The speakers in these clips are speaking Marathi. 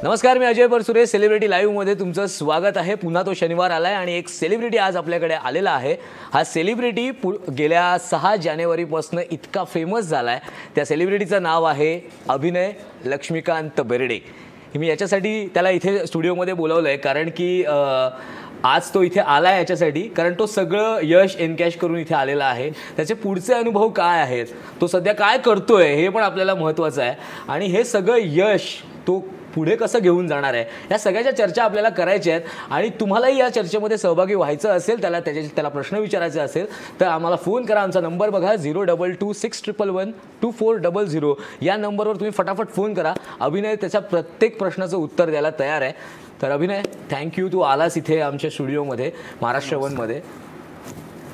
नमस्कार, मी अजय परसुरे. सेलिब्रिटी लाईव्हमध्ये तुमचं स्वागत आहे. पुन्हा तो शनिवार आलाय आणि एक सेलिब्रिटी आज आपल्याकडे आलेला आहे. हा सेलिब्रिटी गेल्या 6 जानेवारीपासून इतका फेमस झालाय. त्या सेलिब्रिटीचं नाव आहे अभिनय लक्ष्मीकांत बेर्डे. मी याच्यासाठी त्याला इथे स्टुडिओमध्ये बोलवलंय कारण की आज तो इथे आला आहे याच्यासाठी, कारण तो सगळं यश एनकॅश करून इथे आलेला आहे. त्याचे पुढचे अनुभव काय आहेत, तो सध्या काय करतोय हे पण आपल्याला महत्त्वाचं आहे. आणि हे सगळं यश तो पुढे कसं घेऊन जाणार आहे, या सगळ्याच्या चर्चा आपल्याला करायच्या आहेत. आणि तुम्हालाही या चर्चेमध्ये सहभागी व्हायचं असेल, त्याला प्रश्न विचारायचे असेल तर आम्हाला फोन करा. आमचा नंबर बघा 0226112400. या नंबरवर तुम्ही फटाफट फोन करा. अभिनय त्याच्या प्रत्येक प्रश्नाचं उत्तर द्यायला तयार आहे. तर अभिनय, थँक्यू, तू आलास इथे आमच्या स्टुडिओमध्ये महाराष्ट्र वनमध्ये.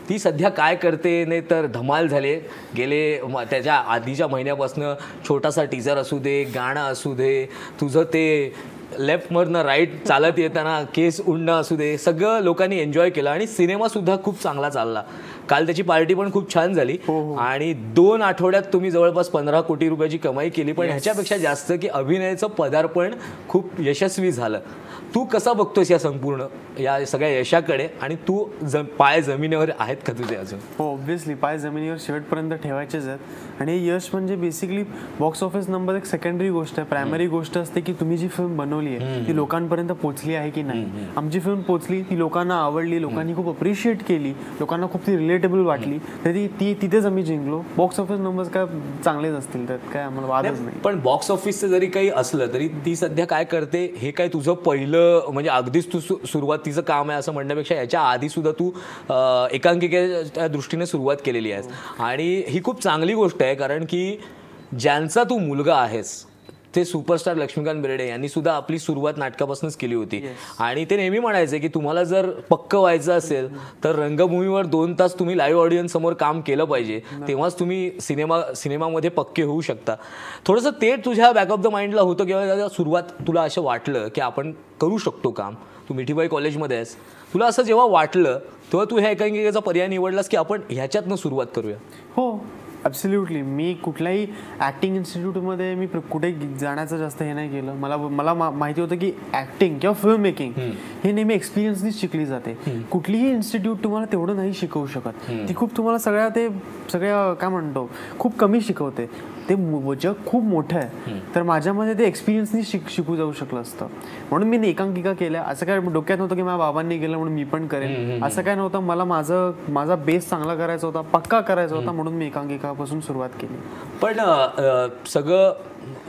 ती सध्या काय करते नाही तर धमाल झाले. गेले त्याच्या आधीच्या महिन्यापासून छोटासा टीजर असू दे, गाणं असू दे, तुझं ते लेफ्टमधनं राईट चालत येताना केस उडणं असू दे, सगळं लोकांनी एन्जॉय केलं. आणि सिनेमासुद्धा खूप चांगला चालला. काल त्याची पार्टी पण खूप छान झाली. आणि 2 आठवड्यात तुम्ही जवळपास 15 कोटी रुपयाची कमाई केली. पण ह्याच्यापेक्षा जास्त की अभिनयाचं पदार्पण खूप यशस्वी झालं. तू कसा बघतोस या संपूर्ण या सगळ्या यशाकडे, आणि तू पाय जमिनीवर आहेत का तुझे अजून? हो, ऑब्व्हियसली पाय जमिनीवर शेवटपर्यंत ठेवायचेच आहेत. आणि यश म्हणजे बेसिकली बॉक्स ऑफिस नंबर एक सेकंडरी गोष्ट आहे. प्रायमरी गोष्ट असते की तुम्ही जी फिल्म बनवली आहे ती लोकांपर्यंत पोहोचली आहे की नाही. आमची फिल्म पोहोचली, ती लोकांना आवडली, लोकांनी खूप अप्रिशिएट केली, लोकांना खूप ती रिलेटेबल वाटली, तरी ती तिथेच आम्ही जिंकलो. बॉक्स ऑफिस नंबर्स काय चांगलेच असतील, त्यात काय आम्हाला वादच नाही. पण बॉक्स ऑफिसचं जरी काही असलं तरी ती सध्या काय करते हे काय तुझं पहिलं म्हणजे अगदीच तू सुरुवातीचं काम आहे असं म्हणण्यापेक्षा याच्या आधी सुद्धा तू एकांकिकेच्या दृष्टीने सुरुवात केलेली आहेस. आणि ही खूप चांगली गोष्ट आहे, कारण की ज्यांचा तू मुलगा आहेस ते सुपरस्टार लक्ष्मीकांत बेर्डे यांनी सुद्धा आपली सुरुवात नाटकापासूनच केली होती. आणि ते नेहमी म्हणायचे की तुम्हाला जर पक्क व्हायचं असेल तर रंगभूमीवर 2 तास तुम्ही लाईव्ह ऑडियन्स समोर काम केलं पाहिजे, तेव्हाच तुम्ही सिनेमामध्ये पक्के होऊ शकता. थोडंसं ते तुझ्या बॅक ऑफ द माइंडला होतं किंवा सुरुवात तुला असं वाटलं की आपण करू शकतो काम? तू मिठीबाई कॉलेजमध्ये आहेस, तुला असं जेव्हा वाटलं तेव्हा तू ह्या एकांकिकेचा पर्याय निवडलास की आपण ह्याच्यातनं सुरुवात करूया? हो, ॲब्सोल्युटली. मी कुठल्याही ॲक्टिंग इन्स्टिट्यूटमध्ये मी कुठे जाण्याचं जास्त हे नाही केलं. मला माहिती होतं की ॲक्टिंग किंवा फिल्म मेकिंग हे नेहमी एक्सपिरियन्सनीच शिकली जाते. कुठलीही इन्स्टिट्यूट तुम्हाला तेवढं नाही शिकवू शकत. ती खूप तुम्हाला सगळ्या काय म्हणतो खूप कमी शिकवते. ते जग खूप मोठं आहे. तर माझ्यामध्ये ते एक्सपिरियन्सनी शिकू जाऊ शकलं असतं. म्हणून मी एकांकिका केल्या. असं काय डोक्यात नव्हतं की माझ्या बाबांनी केलं म्हणून मी पण करेन, असं काय नव्हतं. मला माझा बेस चांगला करायचा होता, पक्का करायचा होता, म्हणून मी एकांकिकापासून सुरुवात केली. पण सगळं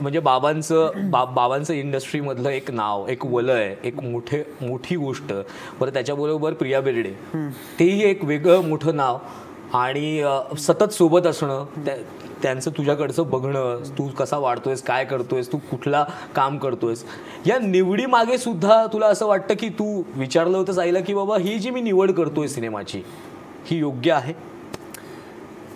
म्हणजे बाबांचं इंडस्ट्रीमधलं एक नाव, एक वलय, एक मोठी गोष्ट, बरं त्याच्याबरोबर प्रिया बेर्डे, तेही एक वेगळं मोठं नाव. आणि सतत सोबत असणं, त्यांचं तुझ्याकडचं बघणं, तू कसा वाढतोयस, काय करतोयस, तू कुठला काम करतोयस, या निवडीमागे सुद्धा तुला असं वाटतं की तू विचारलं होतंस आईला की बाबा ही जी मी निवड करतोय सिनेमाची ही योग्य आहे?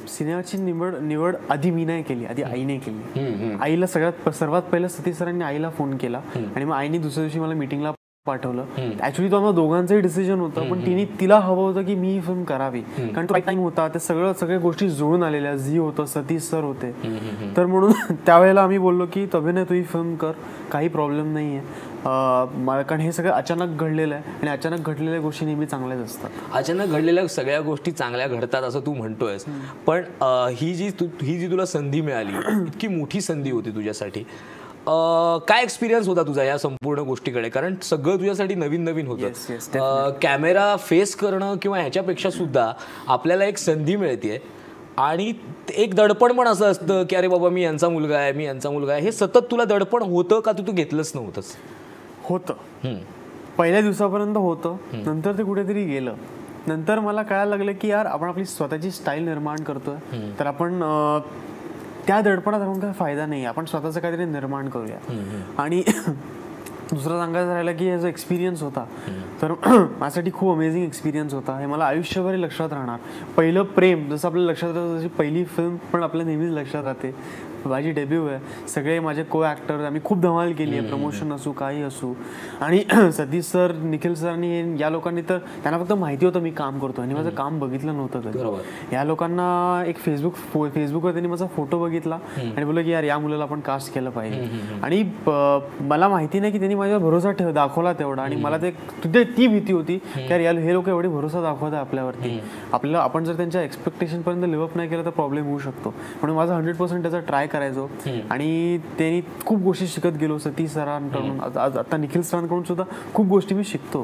सिनेमाची निवड आधी मी नाही केली, आधी आईने केली. आईला सर्वात पहिलं सतीश सरांनी आईला फोन केला आणि मग आईने दुसऱ्या दिवशी मला मीटिंगला पाठवलं. ऍक्च्युली तो आम्हाला दोघांचंही डिसिजन होतं, पण तिला हवं होतं की मी ही फिल्म करावी, कारण तो टाइम होता, ते सगळ्या गोष्टी जुळून आलेल्या. झी होतं, सतीश सर होते, तर म्हणून त्यावेळेला आम्ही बोललो की अभिनय तू ही फिल्म कर, काही प्रॉब्लेम नाही आहे. कारण हे सगळं अचानक घडलेलं आहे आणि अचानक घडलेल्या गोष्टी नेहमी चांगल्याच असतात. अचानक घडलेल्या सगळ्या गोष्टी चांगल्या घडतात असं तू म्हणतोयस. पण ही जी तुला संधी मिळाली, इतकी मोठी संधी होती तुझ्यासाठी, काय एक्सपिरियन्स होता तुझा या संपूर्ण गोष्टीकडे? कारण सगळं तुझ्यासाठी नवीन होतं. कॅमेरा फेस करणं किंवा ह्याच्यापेक्षा सुद्धा आपल्याला एक संधी मिळते आणि एक दडपण पण असं असतं की अरे बाबा मी यांचा मुलगा आहे. हे सतत तुला दडपण होतं का? तू घेतलंच नव्हतंस? होतं, पहिल्या दिवसापर्यंत होतं, नंतर ते कुठेतरी गेलं. नंतर मला कळायला लागलं की यार आपण आपली स्वतःची स्टाईल निर्माण करतोय, तर आपण त्या दडपणात राहून काही फायदा नाही, आपण स्वतःचं काहीतरी निर्माण करूया. आणि दुसरं सांगायचं राहिलं की जो एक्सपिरियन्स होता तर माझ्यासाठी खूप अमेझिंग एक्सपिरियन्स होता. हे मला आयुष्यभर लक्षात राहणार. पहिलं प्रेम जसं आपल्या लक्षात राहतं, तशी पहिली फिल्म पण आपल्या नेहमीच लक्षात राहते. माझी डेब्यू आहे. सगळे माझे को ॲक्टर, आम्ही खूप धमाल केली आहे, प्रमोशन असू काही असू. आणि सतीश सर, निखिल सर आणि या लोकांनी तर त्यांना फक्त माहिती होतं मी काम करतो आणि माझं काम बघितलं नव्हतं कधी. या लोकांना एक फेसबुकवर त्यांनी माझा फोटो बघितला आणि बोललं की यार या मुलाला आपण कास्ट केलं पाहिजे. आणि मला माहिती नाही की त्यांनी माझ्यावर भरोसा दाखवला तेवढा. आणि मला ते ती भीती होती की यार हे लोक एवढे भरोसा दाखवत आहे आपल्यावरती, आपल्याला आपण जर त्यांच्या एक्सपेक्टेशन पर्यंत लिव्ह अप नाही केलं तर प्रॉब्लेम होऊ शकतो. म्हणून माझा 100% त्याचा ट्राय करायचो. आणि त्यांनी खूप गोष्टी शिकत गेलो सतीश सरांकडून, आता निखिल सरांकडून सुद्धा खूप गोष्टी मी शिकतो.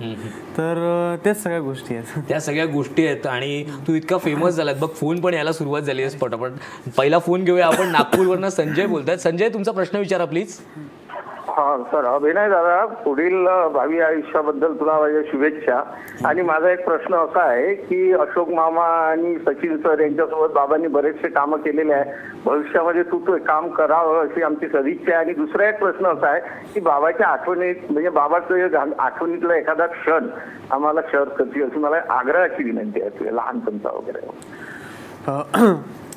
तर त्याच सगळ्या गोष्टी आहेत, त्या सगळ्या गोष्टी आहेत. आणि तू इतका फेमस झालात बघ, फोन पण यायला सुरुवात झाली आहे पटापट. पहिला फोन घेऊया आपण. नागपूरवरनं संजय बोलतायत. संजय, तुमचा प्रश्न विचारा प्लीज. हा सर, अभिनय दादा, पुढील भावी आयुष्याबद्दल तुला माझ्या शुभेच्छा. आणि माझा एक प्रश्न असा आहे की अशोक मामा आणि सचिन सर यांच्यासोबत बाबांनी बरेचसे कामं केलेले आहे. भविष्यामध्ये तू ते काम करावं अशी आमची सदिच्छा आहे. आणि दुसरा एक प्रश्न असा आहे की बाबाच्या आठवणीत, म्हणजे बाबाचं आठवणीतला एखादा क्षण आम्हाला शेअर करतील अशी मला आग्रहाची विनंती आहे तुझ्या लहानपणचा वगैरे.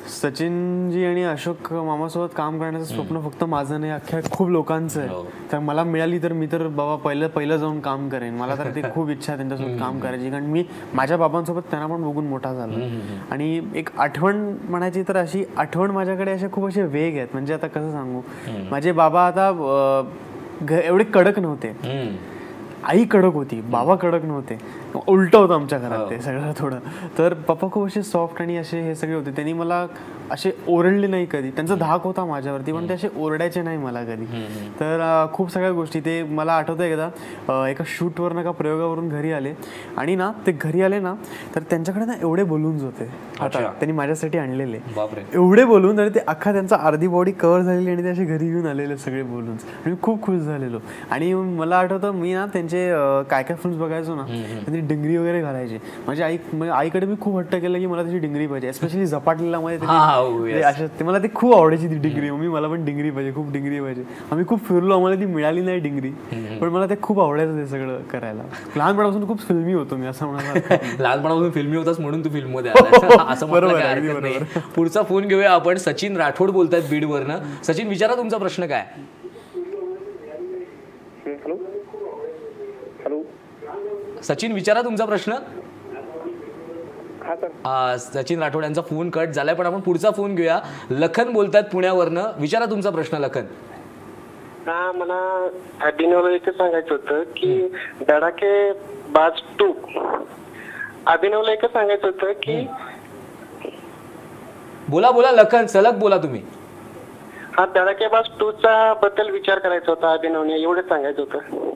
सचिनजी आणि अशोक मामासोबत काम करण्याचं स्वप्न फक्त माझं नाही, अख्ख्या खूप लोकांचं आहे. तर मला मिळाली तर मी तर बाबा पहिलं जाऊन काम करेन. मला तर ते खूप इच्छा आहे त्यांच्यासोबत काम करायची, कारण मी माझ्या बाबांसोबत त्यांना पण बघून मोठा झालो. आणि एक आठवण म्हणायची तर अशी आठवण माझ्याकडे असे खूप असे वेग आहेत. म्हणजे आता कसं सांगू, माझे बाबा आता एवढे कडक नव्हते. आई कडक होती, बाबा कडक नव्हते. उलट होतं आमच्या घरात ते सगळं थोडं. तर पप्पा खूप असे सॉफ्ट आणि असे हे सगळे होते. त्यांनी मला असे ओरडले नाही कधी. त्यांचा धाक होता माझ्यावरती, पण ते असे ओरडायचे नाही मला कधी. तर खूप सगळ्या गोष्टी ते मला आठवतं. एकदा एका शूटवरनं का प्रयोगावरून घरी आले आणि ना ते घरी आले ना, तर त्यांच्याकडे ना एवढे बलून्स होते. आता त्यांनी माझ्यासाठी आणलेले एवढे बलून, आणि ते अख्खा त्यांचा अर्धी बॉडी कव्हर झालेली आणि ते असे घरी घेऊन आलेले सगळे बलून्स. आणि खूप खुश झालेलो. आणि मला आठवतं मी ना त्यांचे काय काय फिल्म्स बघायचो ना, त्यांनी डिंगरी वगैरे घालायचे. माझी आईकडे मी खूप हट्ट केलं की मला त्याची डिंगरी पाहिजे, एस्पेशली झपाटलेला मध्ये अशा मला ते खूप आवडायची ती डिंगरी. मम्मी मला पण डिंगरी पाहिजे, खूप डिंगरी पाहिजे. आम्ही खूप फिरलो, आम्हाला ती मिळाली नाही डिंगरी, पण मला ते खूप आवडायचं ते सगळं करायला. लहानपणापासून खूप फिल्मी होतो मी, असं म्हणाला. लहानपणापासून फिल्मी होतास म्हणून तू फिल्म मध्ये आला असं बरोबर. पुढचा फोन घेऊया आपण. सचिन राठोड बोलतायत बीडवरनं. सचिन, विचारा तुमचा प्रश्न काय. सचिन, विचारा तुमचा प्रश्न. सचिन राठोड यांचा फोन कट झालाय, पण आपण पुढचा फोन घेऊया. लखन बोलतायत पुण्यावरनं. विचारा तुमचा प्रश्न लखन. हा, मला अभिनवला एक सांगायचं होतं की धडाके बाज 2 अभिनवला एक सांगायचं होतं की बोला लखन, सलग बोला तुम्ही. हा, धडाकेबाज 2 चा बद्दल विचार करायचा होता अभिनवने, एवढंच सांगायचं होतं.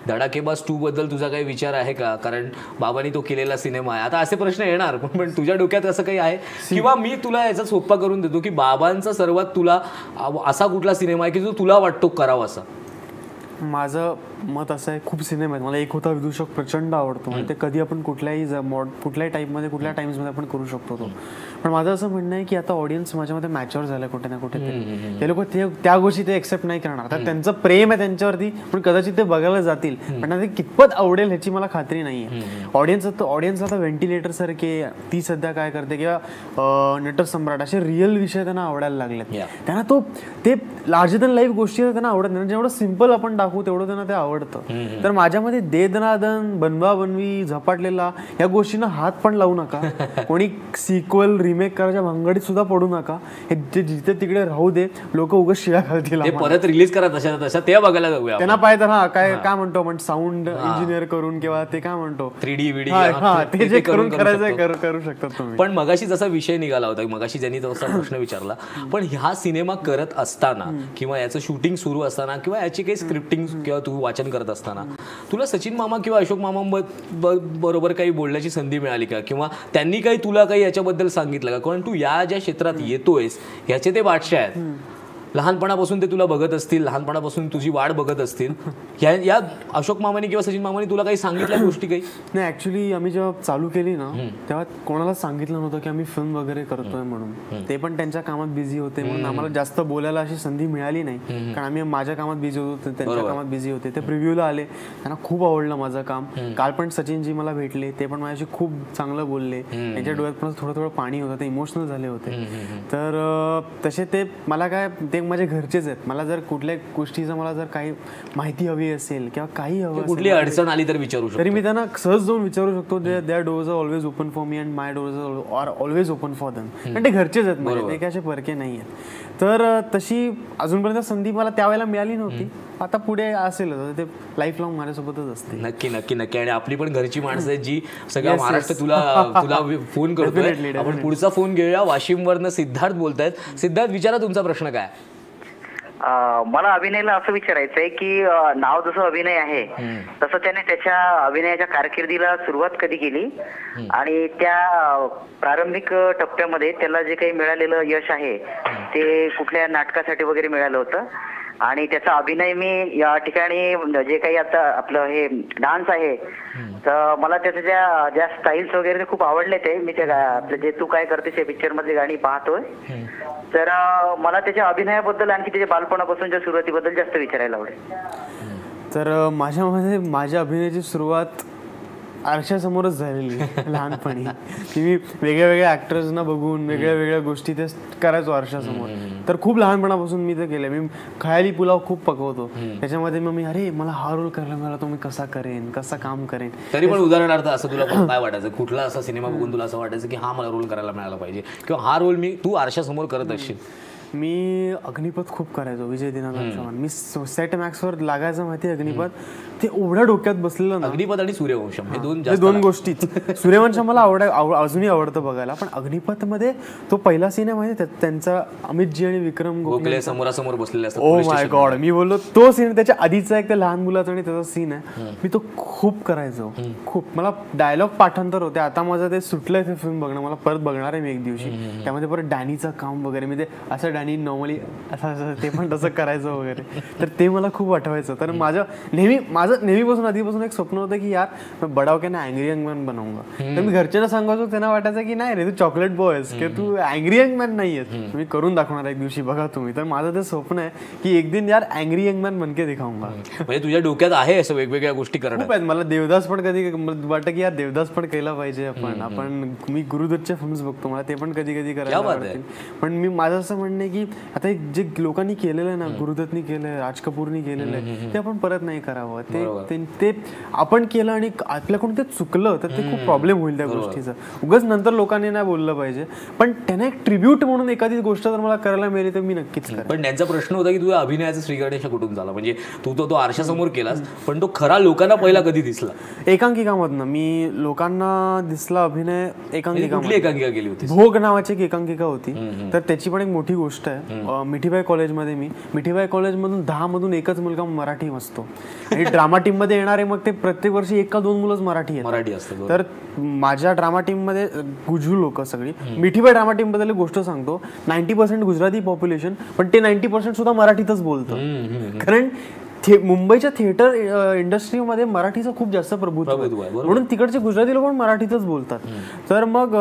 धडाकेबाज 2 बद्दल तुझा काही विचार आहे का? कारण बाबांनी तो केलेला सिनेमा आहे. आता असे प्रश्न येणार, पण तुझ्या डोक्यात असं काही आहे? किंवा मी तुला याचा सोपा करून देतो की बाबांचा सर्वात तुला असा कुठला सिनेमा आहे की जो तुला वाटतो करावा असा? माझं मत असं आहे, खूप सिनेमा आहेत. मला एक होता विदूषक प्रचंड आवडतो. म्हणजे ते कधी आपण कुठल्याही टाईपमध्ये कुठल्या टाइम्समध्ये आपण करू शकतो तो. पण माझं असं म्हणणं आहे की आता ऑडियन्स माझ्यामध्ये मॅच्युअर झालं कुठे ना कुठे. ते लोक त्या गोष्टी ते एक्सेप्ट नाही करणार. तर त्यांचं प्रेम आहे त्यांच्यावरती, पण कदाचित ते बघायला जातील, पण ते कितपत आवडेल ह्याची मला खात्री नाही आहे. ऑडियन्सला आता व्हेंटिलेटर सारखे, ती सध्या काय करते, किंवा नट सम्राट, असे रिअल विषय त्यांना आवडायला लागलेत. त्यांना ते लार्जर दॅन लाईफ गोष्टी त्यांना आवडत नाही. जेवढं सिम्पल आपण दाखवू तेवढं त्यांना ते आवडतं. तर माझ्यामध्ये दे-दनादन, बनवा बनवी, झपाटलेला या गोष्टींना हात पण लावू नका. कोणी सिक्वल रिमेक करायच्या भानगडीत सुद्धा पडू नका. हे जिथे तिकडे राहू दे, लोक उगाच शिळा घालतील. परत रिलीज करा तशा ते बघायला जाऊया त्यांना पाहिजे. हा, काय म्हणतो आपण, साऊंड इंजिनियर करून, किंवा ते काय म्हणतो 3D ते जे करून करायचं करू शकतात तुम्ही. पण मगाशी जसा विषय निघाला होता, मगाशी ज्यांनी तसा प्रश्न विचारला, पण हा सिनेमा करत असताना किंवा याचं शूटिंग सुरू असताना किंवा याची काही स्क्रिप्टिंग किंवा तू वाचन करत असताना तुला सचिन मामा किंवा अशोक मामा बरोबर काही बोलण्याची संधी मिळाली का? किंवा त्यांनी काही तुला काही याच्याबद्दल सांगितलं का? कारण तू या ज्या क्षेत्रात येतोयस ह्याचे ते बादशाह आहेत. लहानपणापासून ते तुला बघत असतील, लहानपणापासून तुझी वाट बघत असतील. या अशोक मामानी किंवा सचिन मामानी तुला काही सांगितल्या गोष्टी काही? नाही, ऍक्च्युली आम्ही जेव्हा चालू केली ना तेव्हा कोणाला सांगितलं नव्हतं की आम्ही फिल्म वगैरे करतोय म्हणून. ते पण त्यांच्या कामात बिझी होते म्हणून आम्हाला जास्त बोलायला अशी संधी मिळाली नाही, कारण आम्ही माझ्या कामात बिझी होतो, त्यांच्या कामात बिझी होते. ते प्रिव्ह्यूला आले, त्यांना खूप आवडलं माझं काम. काल पण सचिनजी मला भेटले, ते पण माझ्याशी खूप चांगलं बोलले. त्यांच्या डोळ्यात पण थोडं थोडं पाणी होतं, ते इमोशनल झाले होते. तर तसे ते मला काय, ते माझे घरचेच आहेत. मला जर कुठल्या गोष्टीचं मला जर काही माहिती हवी असेल किंवा काही हवं कुठली अडचण आली तर विचारू शकतो, तरी मी त्यांना सहज जाऊन विचारू शकतो. Their doors are always open for me and my doors are always open for them. कारण ते घरचेच आहेत माझे, ते काय असे परके नाही आहेत. तर तशी अजूनपर्यंत संधी मला त्यावेळेला मिळाली नव्हती. आता पुढे असेल ते लाईफ लॉंग माझ्यासोबतच असते. नक्की नक्की नक्की. आणि आपली पण घरची माणसं आहेत जी सगळा महाराष्ट्र तुला फोन करतोय. आपण पुढचा फोन घेऊया. वाशिमवरनं सिद्धार्थ बोलतायत. सिद्धार्थ, विचारा तुमचा प्रश्न काय. मला अभिनयला असं विचारायचं आहे की नाव जसं अभिनय आहे तसं त्याने त्याच्या अभिनयाच्या कारकिर्दीला सुरुवात कधी केली आणि त्या प्रारंभिक टप्प्यामध्ये त्याला जे काही मिळालेलं यश आहे ते कुठल्या नाटकासाठी वगैरे मिळालं होतं आणि त्याचा अभिनय मी या ठिकाणी जे काही आता आपलं हे डान्स आहे तर मला त्याच्या ज्या स्टाईल्स वगैरे ते खूप आवडले. ते मी त्या आपलं जे तू काय करतेस या पिक्चर मधली गाणी पाहतोय. तर मला त्याच्या अभिनयाबद्दल आणखी त्याच्या बालपणापासूनच्या सुरुवातीबद्दल जास्त विचारायला आवडेल. तर माझ्यामध्ये माझ्या अभिनयाची सुरुवात आरशासमोरच झालेली लहानपणी, की मी वेगळ्या वेगळ्या ॲक्टर्सना बघून वेगळ्या वेगळ्या गोष्टी ते करायचो आरशासमोर. तर खूप लहानपणापासून मी ते केलं. मी खयाली पुलाव खूप पकवतो, त्याच्यामध्ये मग मी अरे मला हा रोल करायला मिळाला तो मी कसा करेन, कसं काम करेन. तरी पण उदाहरणार्थ असं तुला काय वाटायचं, कुठला असा सिनेमा बघून तुला असं वाटायचं की हा मला रोल करायला मिळाला पाहिजे किंवा हा रोल तू आरशासमोर करत असशील? मी अग्निपथ खूप करायचो, विजय दिनानाथ चव्हाण. मी सेट मॅक्सवर लागायचं माहिती अग्निपथ, ते एवढ्या डोक्यात बसलेलं ना. अग्निपथ आणि सूर्यवंशम हे दोन गोष्टीच. सूर्यवंशम मला अजूनही आवडतं बघायला, पण अग्निपथ मध्ये तो पहिला सीन आहे माहिती त्यांचा, अमितजी आणि विक्रम गोखले समोरासमोर बसलेले असतात. ओ माय गॉड, मी बोललो तो सीन, त्याच्या आधीचा एक त्या लहान मुलाचा आणि त्याचा सीन आहे, मी तो खूप करायचो. खूप मला डायलॉग पाठांतर होते. आता माझं ते सुटलंय ते फिल्म बघणं, मला परत बघणार आहे मी एक दिवशी. त्यामध्ये परत डॅनीचं काम वगैरे, मी ते असं डॅनी नॉर्मली असं ते पण तसं करायचं वगैरे, तर ते मला खूप आठवायचं. तर माझं नेहमीपासून आधीपासून एक स्वप्न होतं की यार मैं बड़ा होके ना अँग्री यंग मॅन बनवूंगा. तर मी घरच्यांना सांगायचो, त्यांना वाटायचं की नाही रे तू चॉकलेट बॉय आहेस, की तू अँग्री यंग मॅन नाही आहेस, मी करून दाखवणार एक दिवशी, बघा तुम्ही. तर माझं ते स्वप्न आहे की एक दिन यार अँग्री यंग मॅन बनके दिखाऊंगा. म्हणजे तुझ्या डोक्यात आहे असं वेगवेगळ्या गोष्टी करणं. खूप आहेत. मला देवदास पण कधी वाटतं की यार देवदास पण केला पाहिजे आपण. मी गुरुदत्तच्या फिल्म्स बघतो, मला ते पण कधी कधी करायला आवडतील. पण मी माझं असं म्हणणं आहे की आता जे लोकांनी केलेलं आहे ना, गुरुदत्तनी केलंय, राज कपूरनी केलेलं आहे, ते आपण परत नाही करावं. ते आपण केलं आणि आपल्याकडून ते चुकलं तर ते खूप प्रॉब्लेम होईल त्या गोष्टीचा. उगाच नंतर लोकांनी नाही बोललं पाहिजे, पण त्यांना एक ट्रिब्यूट म्हणून एखादी गोष्ट जर मला करायला मिळाली तर मी नक्कीच करेन. पण त्यांचा प्रश्न होता की तुझ्या अभिनयाचा श्रीगणेश कुठून झाला, म्हणजे तू तो आरशासमोर केलास, पण तो खरा लोकांना पहिला कधी दिसला? एकांकिकामधनं मी लोकांना दिसला अभिनय. एकांकिका केली होती, भोग नावाची एक एकांकिका होती, तर त्याची पण एक मोठी गोष्ट आहे. मिठीबाई कॉलेजमध्ये मिठीबाई कॉलेजमधून 10 मधून एकच मुलगा मराठी असतो आणि ड्रामा टीम मध्ये येणारे मग ते प्रत्येक वर्षी 1 का 2 मुलंच मराठी असतात. तर माझ्या ड्रामा टीम मध्ये गुजू लोक सगळी, मिठीबाई ड्रामा टीम बद्दल गोष्ट सांगतो, 90% गुजराती पॉप्युलेशन, पण ते 90% सुद्धा मराठीतच बोलतं. कारण मुंबईच्या थिएटर इंडस्ट्रीमध्ये मराठीचं खूप जास्त प्रभुत्व आहे, म्हणून तिकडचे गुजराती लोक मराठीतच बोलतात. तर मग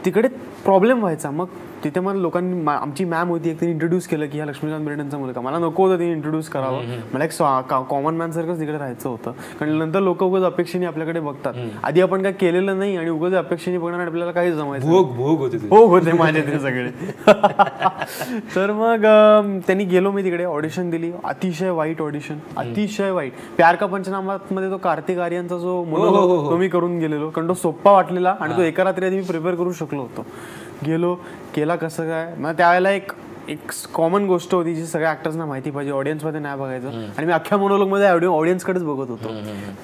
तिकडे प्रॉब्लेम व्हायचा. मग तिथे मला लोकांनी, आमची मॅम होती एक, तिने इंट्रोड्यूस केलं की हा लक्ष्मीकांत बेर्डेंचा मुलगा. मला नको होतं तिने इंट्रोड्यूस करावं, मला एक कॉमन मॅन सारखंच तिकडे राहायचं होतं. कारण नंतर लोक उगाच अपेक्षेने आपल्याकडे बघतात, आधी आपण काय केलेलं नाही आणि उगाच अपेक्षेने बघणार, आपल्याला काहीच जमायचं. भोग होते माझे ते सगळे. तर मग त्यांनी गेलो, मी तिकडे ऑडिशन दिली. अतिशय वाईट ऑडिशन, अतिशय वाईट. प्यार का पंचनामात मध्ये तो कार्तिक आर्यनचा जो मोनोलॉग तो मी करून गेलेलो, कारण तो सोप्पा वाटलेला आणि तो एका रात्री आधी मी प्रिपेअर करू शकलो होतो. गेलो, केला. कसं काय, मग त्यावेळेला एक कॉमन गोष्ट होती जी सगळ्या ऍक्टर्सना माहिती पाहिजे, ऑडियन्समध्ये नाही बघायचं, आणि मी अख्ख्या मोनोलॉगमध्ये ऑडियन्सकडेच बघत होतो.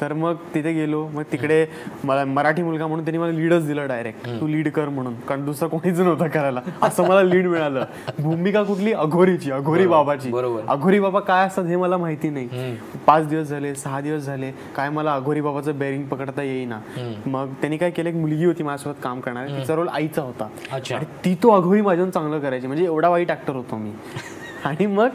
तर मग तिथे गेलो. मग तिकडे मला मराठी मुलगा म्हणून त्यांनी मला लीडच दिलं डायरेक्ट, तू लीड कर म्हणून, कारण दुसरं कोणीच नव्हतं करायला, असं मला लीड मिळालं. भूमिका कुठली? अघोरीची, अघोरी बाबाची. अघोरी बाबा काय असतात हे मला माहिती नाही. 5 दिवस झाले, 6 दिवस झाले, काय मला अघोरी बाबाचं बेरिंग पकडता येईना. मग त्यांनी काय केलं, एक मुलगी होती माझ्यासोबत काम करणारी, तिचा रोल आईचा होता आणि ती तो अघोरी माझ्याहून चांगलं करायची, म्हणजे एवढा वाईट ऍक्टर होतो मी. आणि मग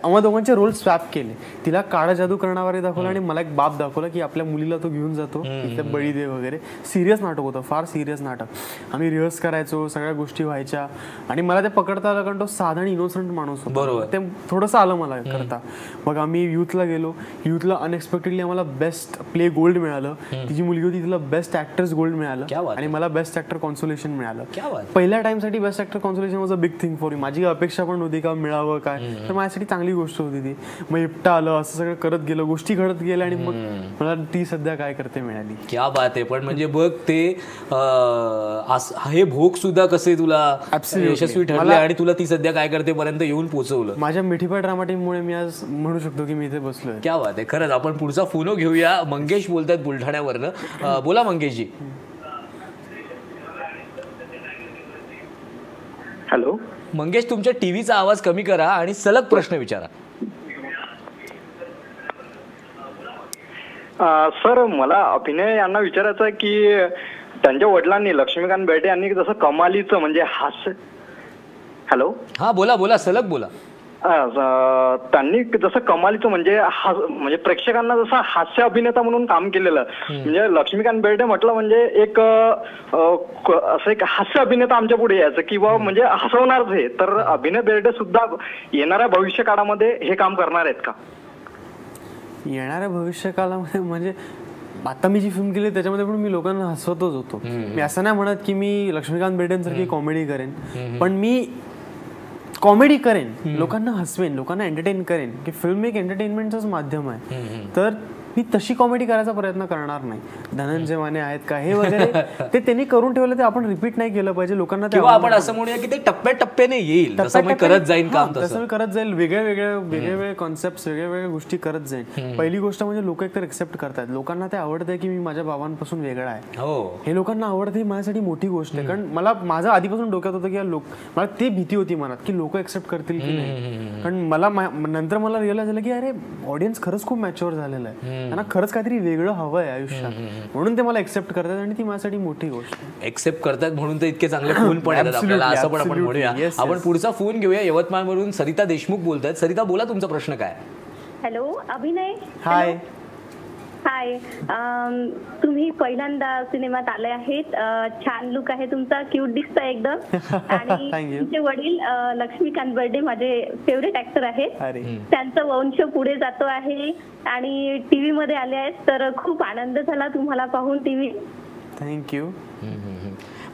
आम्हा दोघांचे रोल स्वॅप केले. तिला काळा जादू करणारे दाखवला आणि मला एक बाप दाखवला की आपल्या मुलीला तो घेऊन जातो इथे बळी दे वगैरे. सिरियस नाटक होतं, फार सिरियस नाटक. आम्ही रिहर्स करायचो, सगळ्या गोष्टी व्हायच्या आणि मला ते पकडता आलं कारण तो साधा आणि इनोसंट माणूस होता. बरोबर. ते थोडंसं आलं मला करता. मग आम्ही युथला गेलो. युथला अनएक्सपेक्टेडली आम्हाला बेस्ट प्ले गोल्ड मिळालं. तिची मुलगी होती, तिला बेस्ट ऍक्टर्स गोल्ड मिळालं आणि मला बेस्ट ऍक्टर कॉन्सोलेशन मिळालं. पहिल्या टाइमसाठी best actor consolation was a big thing for you. माझी अपेक्षा पण नव्हती का मिळावं काय, तर माझ्यासाठी चांगली गोष्ट होती ती. मग एकटा आलं, असं सगळं करत गेलं, गोष्टी घडत गेल्या आणि मग मला ती सध्या काय करते मिळाली. क्या बात आहे. पण म्हणजे बघ ते हे भोग सुद्धा कसे तुला यशस्वी ठरले आणि तुला ती सध्या काय करते पर्यंत येऊन पोहोचवलं. माझ्या मिठीपाय ड्रामा टीममुळे मी आज म्हणू शकतो की मी इथे बसलोय. क्या बात आहे. खरंच. आपण पुढचा फोनो घेऊया. मंगेश बोलतात बुलढाण्यावरनं. बोला मंगेशजी. हॅलो मंगेश, तुमच्या टीव्हीचा आवाज कमी करा आणि सलग प्रश्न विचारा. सर, मला अभिनय यांना विचारायचं आहे की त्यांच्या वडिलांनी लक्ष्मीकांत बेर्डे यांनी जसं कमालीचं म्हणजे हास्य. हॅलो. हा बोला बोला, सलग बोला. त्यांनी जसं कमालीचं म्हणजे प्रेक्षकांना जसं हास्य अभिनेता म्हणून काम केलेलं. म्हणजे लक्ष्मीकांत बेर्डे म्हटलं म्हणजे एक असं एक हास्य अभिनेता आमच्या पुढे यायचं किंवा म्हणजे हसवणारच हे. तर अभिनय बेर्डे सुद्धा येणाऱ्या भविष्य काळामध्ये हे काम करणार आहेत का? येणाऱ्या भविष्य काळामध्ये म्हणजे आता मी जी फिल्म केली त्याच्यामध्ये पण मी लोकांना हसवतच होतो. मी असं नाही म्हणत की मी लक्ष्मीकांत बेर्डेंसारखी कॉमेडी करेन, पण मी कॉमेडी करेन, लोकांना हसवेन, लोकांना एंटरटेन करेन. की फिल्म एक एंटरटेनमेंटचंच माध्यम आहे, तर मी तशी कॉमेडी करायचा प्रयत्न करणार नाही. धनंजय माने आहेत का हे वगैरे ते त्यांनी करून ठेवलं, ते आपण रिपीट नाही केलं पाहिजे. लोकांना किंवा आपण असं म्हणूया की ते टप्प्याटप्प्याने येईल, तसं मी करत जाईन काम, तसं करत जाईल. वेगळे कॉन्सेप्ट, वेगवेगळ्या गोष्टी करत जाईल. पहिली गोष्ट म्हणजे लोक एकतर एक्सेप्ट करतात, लोकांना ते आवडतंय की मी माझ्या बाबांपासून वेगळा आहे. हे लोकांना आवडतं, ही माझ्यासाठी मोठी गोष्ट आहे. कारण मला माझं आधीपासून डोक्यात होतं की मला ती भीती होती मनात की लोक एक्सेप्ट करतील की नाही. कारण मला नंतर मला रिअलाइज झालं की अरे ऑडियन्स खरंच खूप मॅच्युअर झालेलं आहे, त्यांना खरंच काहीतरी वेगळं हवं आहे आयुष्यात, म्हणून ते मला एक्सेप्ट करतात आणि ती माझ्यासाठी मोठी गोष्ट. एक्सेप्ट करतात म्हणून ते इतके चांगले फोन पण येतात आपल्याला, असं पण आपण म्हणूया. आपण पुढचा फोन घेऊया. यवतमाळवरून सरिता देशमुख बोलतात. सरिता बोला, तुमचा प्रश्न काय? हॅलो अभिनय. हाय. हाय. तुम्ही पहिल्यांदा सिनेमात आले आहेत. छान लुक आहे तुमचा, क्यूट दिसतंय एकदम. आणि तुमचे वडील लक्ष्मीकांत बेर्डे माझे फेवरेट ऍक्टर आहेत. त्यांचं वंश पुढे जातो आहे आणि टीव्ही मध्ये आले आहेत, तर खूप आनंद झाला तुम्हाला पाहून टीव्ही. थँक्यू.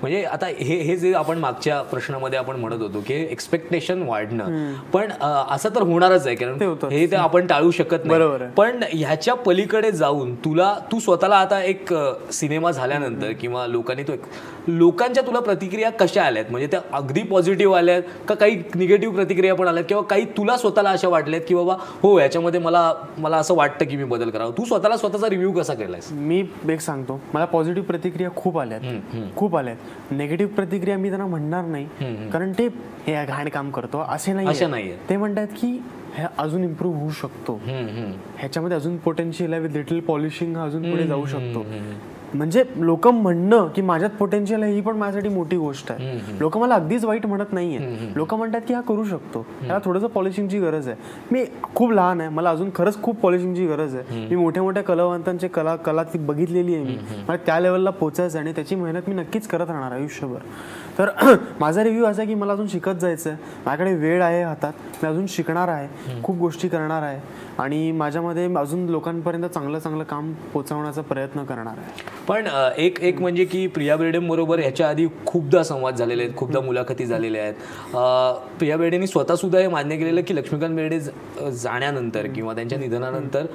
म्हणजे आता हे जे आपण मागच्या प्रश्नामध्ये आपण म्हणत होतो की एक्सपेक्टेशन वाढणं, पण असं तर होणारच आहे, कारण हे तर आपण टाळू शकत नाही. पण ह्याच्या पलीकडे जाऊन तू स्वतःला आता एक सिनेमा झाल्यानंतर किंवा लोकांच्या तुला प्रतिक्रिया कशा आल्यात? म्हणजे त्या अगदी पॉझिटिव्ह आल्यात का काही निगेटिव्ह प्रतिक्रिया पण आल्यात, किंवा काही तुला स्वतःला अशा वाटल्यात की बाबा हो याच्यामध्ये मला असं वाटतं की मी बदल करावा? तू स्वतःचा रिव्ह्यू कसा केलायस? मी एक सांगतो, मला पॉझिटिव्ह प्रतिक्रिया खूप आल्यात. नेगेटिव्ह प्रतिक्रिया मी त्यांना म्हणणार नाही, कारण ते हे घाण काम करतो असे नाही. ते म्हणतात की हे अजून इम्प्रूव्ह होऊ शकतो, ह्याच्यामध्ये अजून पोटेन्शियल आहे, विथ लिटल पॉलिशिंग हा अजून पुढे जाऊ शकतो. म्हणजे लोक म्हणणं की माझ्यात पोटेन्शियल आहे ही पण माझ्यासाठी मोठी गोष्ट आहे. लोक मला अगदीच वाईट म्हणत नाहीये, लोक म्हणतात की हा करू शकतो, त्याला थोडंसं पॉलिशिंगची गरज आहे. मी खूप लहान आहे, मला अजून खरंच खूप पॉलिशिंगची गरज आहे. मी मोठ्या कलावंतांची कला ती बघितलेली आहे. मला त्या लेवलला पोचायचं आणि त्याची मेहनत मी नक्कीच करत राहणार आयुष्यभर. तर माझा रिव्ह्यू असा आहे की मला अजून शिकत जायचं आहे, माझ्याकडे वेळ आहे हातात, मी अजून शिकणार आहे, खूप गोष्टी करणार आहे आणि माझ्यामध्ये अजून लोकांपर्यंत चांगलं काम पोहोचवण्याचा प्रयत्न करणार आहे. पण एक म्हणजे की प्रिया बेर्डेंबरोबर ह्याच्या आधी खूपदा संवाद झालेले आहेत, खूपदा मुलाखती झालेल्या आहेत. प्रिया बेर्डेंनी स्वतः सुद्धा हे मान्य केलेलं की लक्ष्मीकांत बेर्डे जाण्यानंतर किंवा त्यांच्या निधनानंतर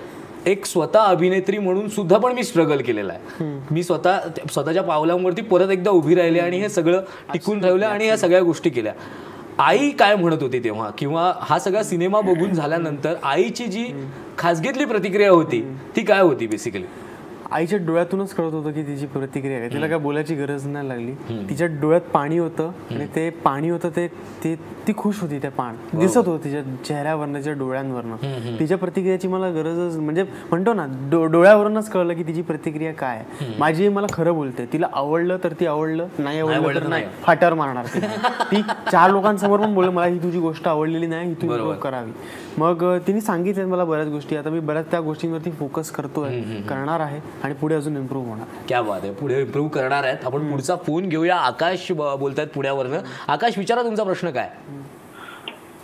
एक स्वतः अभिनेत्री म्हणून सुद्धा पण मी स्ट्रगल केलेला आहे. मी स्वतःच्या पावलांवरती परत एकदा उभी राहिली आणि हे सगळं टिकून ठेवलं आणि ह्या सगळ्या गोष्टी केल्या. आई काय म्हणत होती तेव्हा, किंवा हा सगळा सिनेमा बघून झाल्यानंतर आईची जी खासगीतली प्रतिक्रिया होती ती काय होती बेसिकली? आईच्या डोळ्यातूनच कळत होतं की तिची प्रतिक्रिया काय. तिला काय बोलायची गरज नाही लागली. तिच्या डोळ्यात पाणी होतं आणि ते पाणी होतं ते ती खुश होती. ते पाणी दिसत होतं तिच्या चेहऱ्यावरनं, तिच्या डोळ्यांवरनं. तिच्या प्रतिक्रियाची मला गरजच, म्हणजे म्हणतो ना डोळ्यावरूनच कळलं की तिची प्रतिक्रिया काय आहे. माझी मला खरं बोलते. तिला आवडलं तर ती आवडलं, नाही आवडलं तर नाही, फाट्यावर मारणार ती 4 लोकांसमोर पण बोललं मला ही तुझी गोष्ट आवडलेली नाही, ही तू इम्प्रूव्ह करावी. मग तिने सांगितलं मला बऱ्याच गोष्टी. आता मी बऱ्याच त्या गोष्टींवरती फोकस करतोय, करणार आहे आणि पुढे अजून इम्प्रूव्ह होणार. क्या बात आहे, पुढे इम्प्रूव्ह करणार आहेत. आपण पुढचा फोन घेऊया. आकाश बोलतायत पुण्यावरनं. आकाश, विचारा तुमचा प्रश्न काय.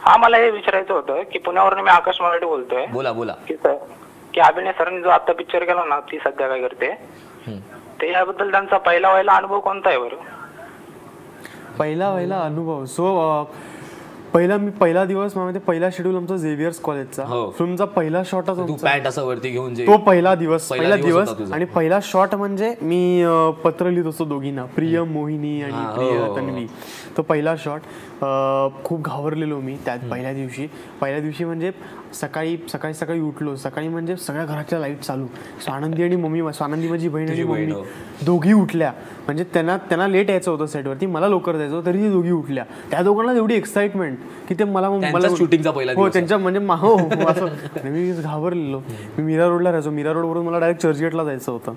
हा, मला हे विचारायचं होतं की पुण्यावरून मी आकाश मराठे बोलतोय. बोला बोला. की अभिनय सरांनी जो आता पिक्चर केला ना, ती सध्या काय करते, ते याबद्दल त्यांचा पहिला अनुभव कोणता आहे बरं? पहिला अनुभव. पहिला दिवस म्हणजे पहिला शेड्यूल आमचा झेवियर्स कॉलेजचा. फिल्मचा पहिला शॉटच पॅन्ट असं वरती घेऊन तो पहिला दिवस आणि पहिला शॉट म्हणजे मी पत्र लिहित असतो दोघींना, प्रिय मोहिनी आणि प्रिय तन्वी. तो पहिला शॉट. खूप घाबरलेलो मी त्यात पहिल्या दिवशी म्हणजे सकाळी उठलो. सकाळी म्हणजे सगळ्या घराच्या लाईट चालू. स्वानंदी आणि मम्मी, स्वानंदी माझी बहीण आणि मम्मी दोघी उठल्या. म्हणजे त्यांना लेट यायचं होतं सेटवरती, मला लवकर जायचं होतं, तरी ती दोघी उठल्या. त्या दोघांना एवढी एक्साइटमेंट की ते मला शूटिंगचा पहिला हो त्यांच्या म्हणजे असं मी घाबरलेलो. मी मीरा रोडला राहायचो. मीरा रोडवरून मला डायरेक्ट चर्चगेटला जायचं होतं.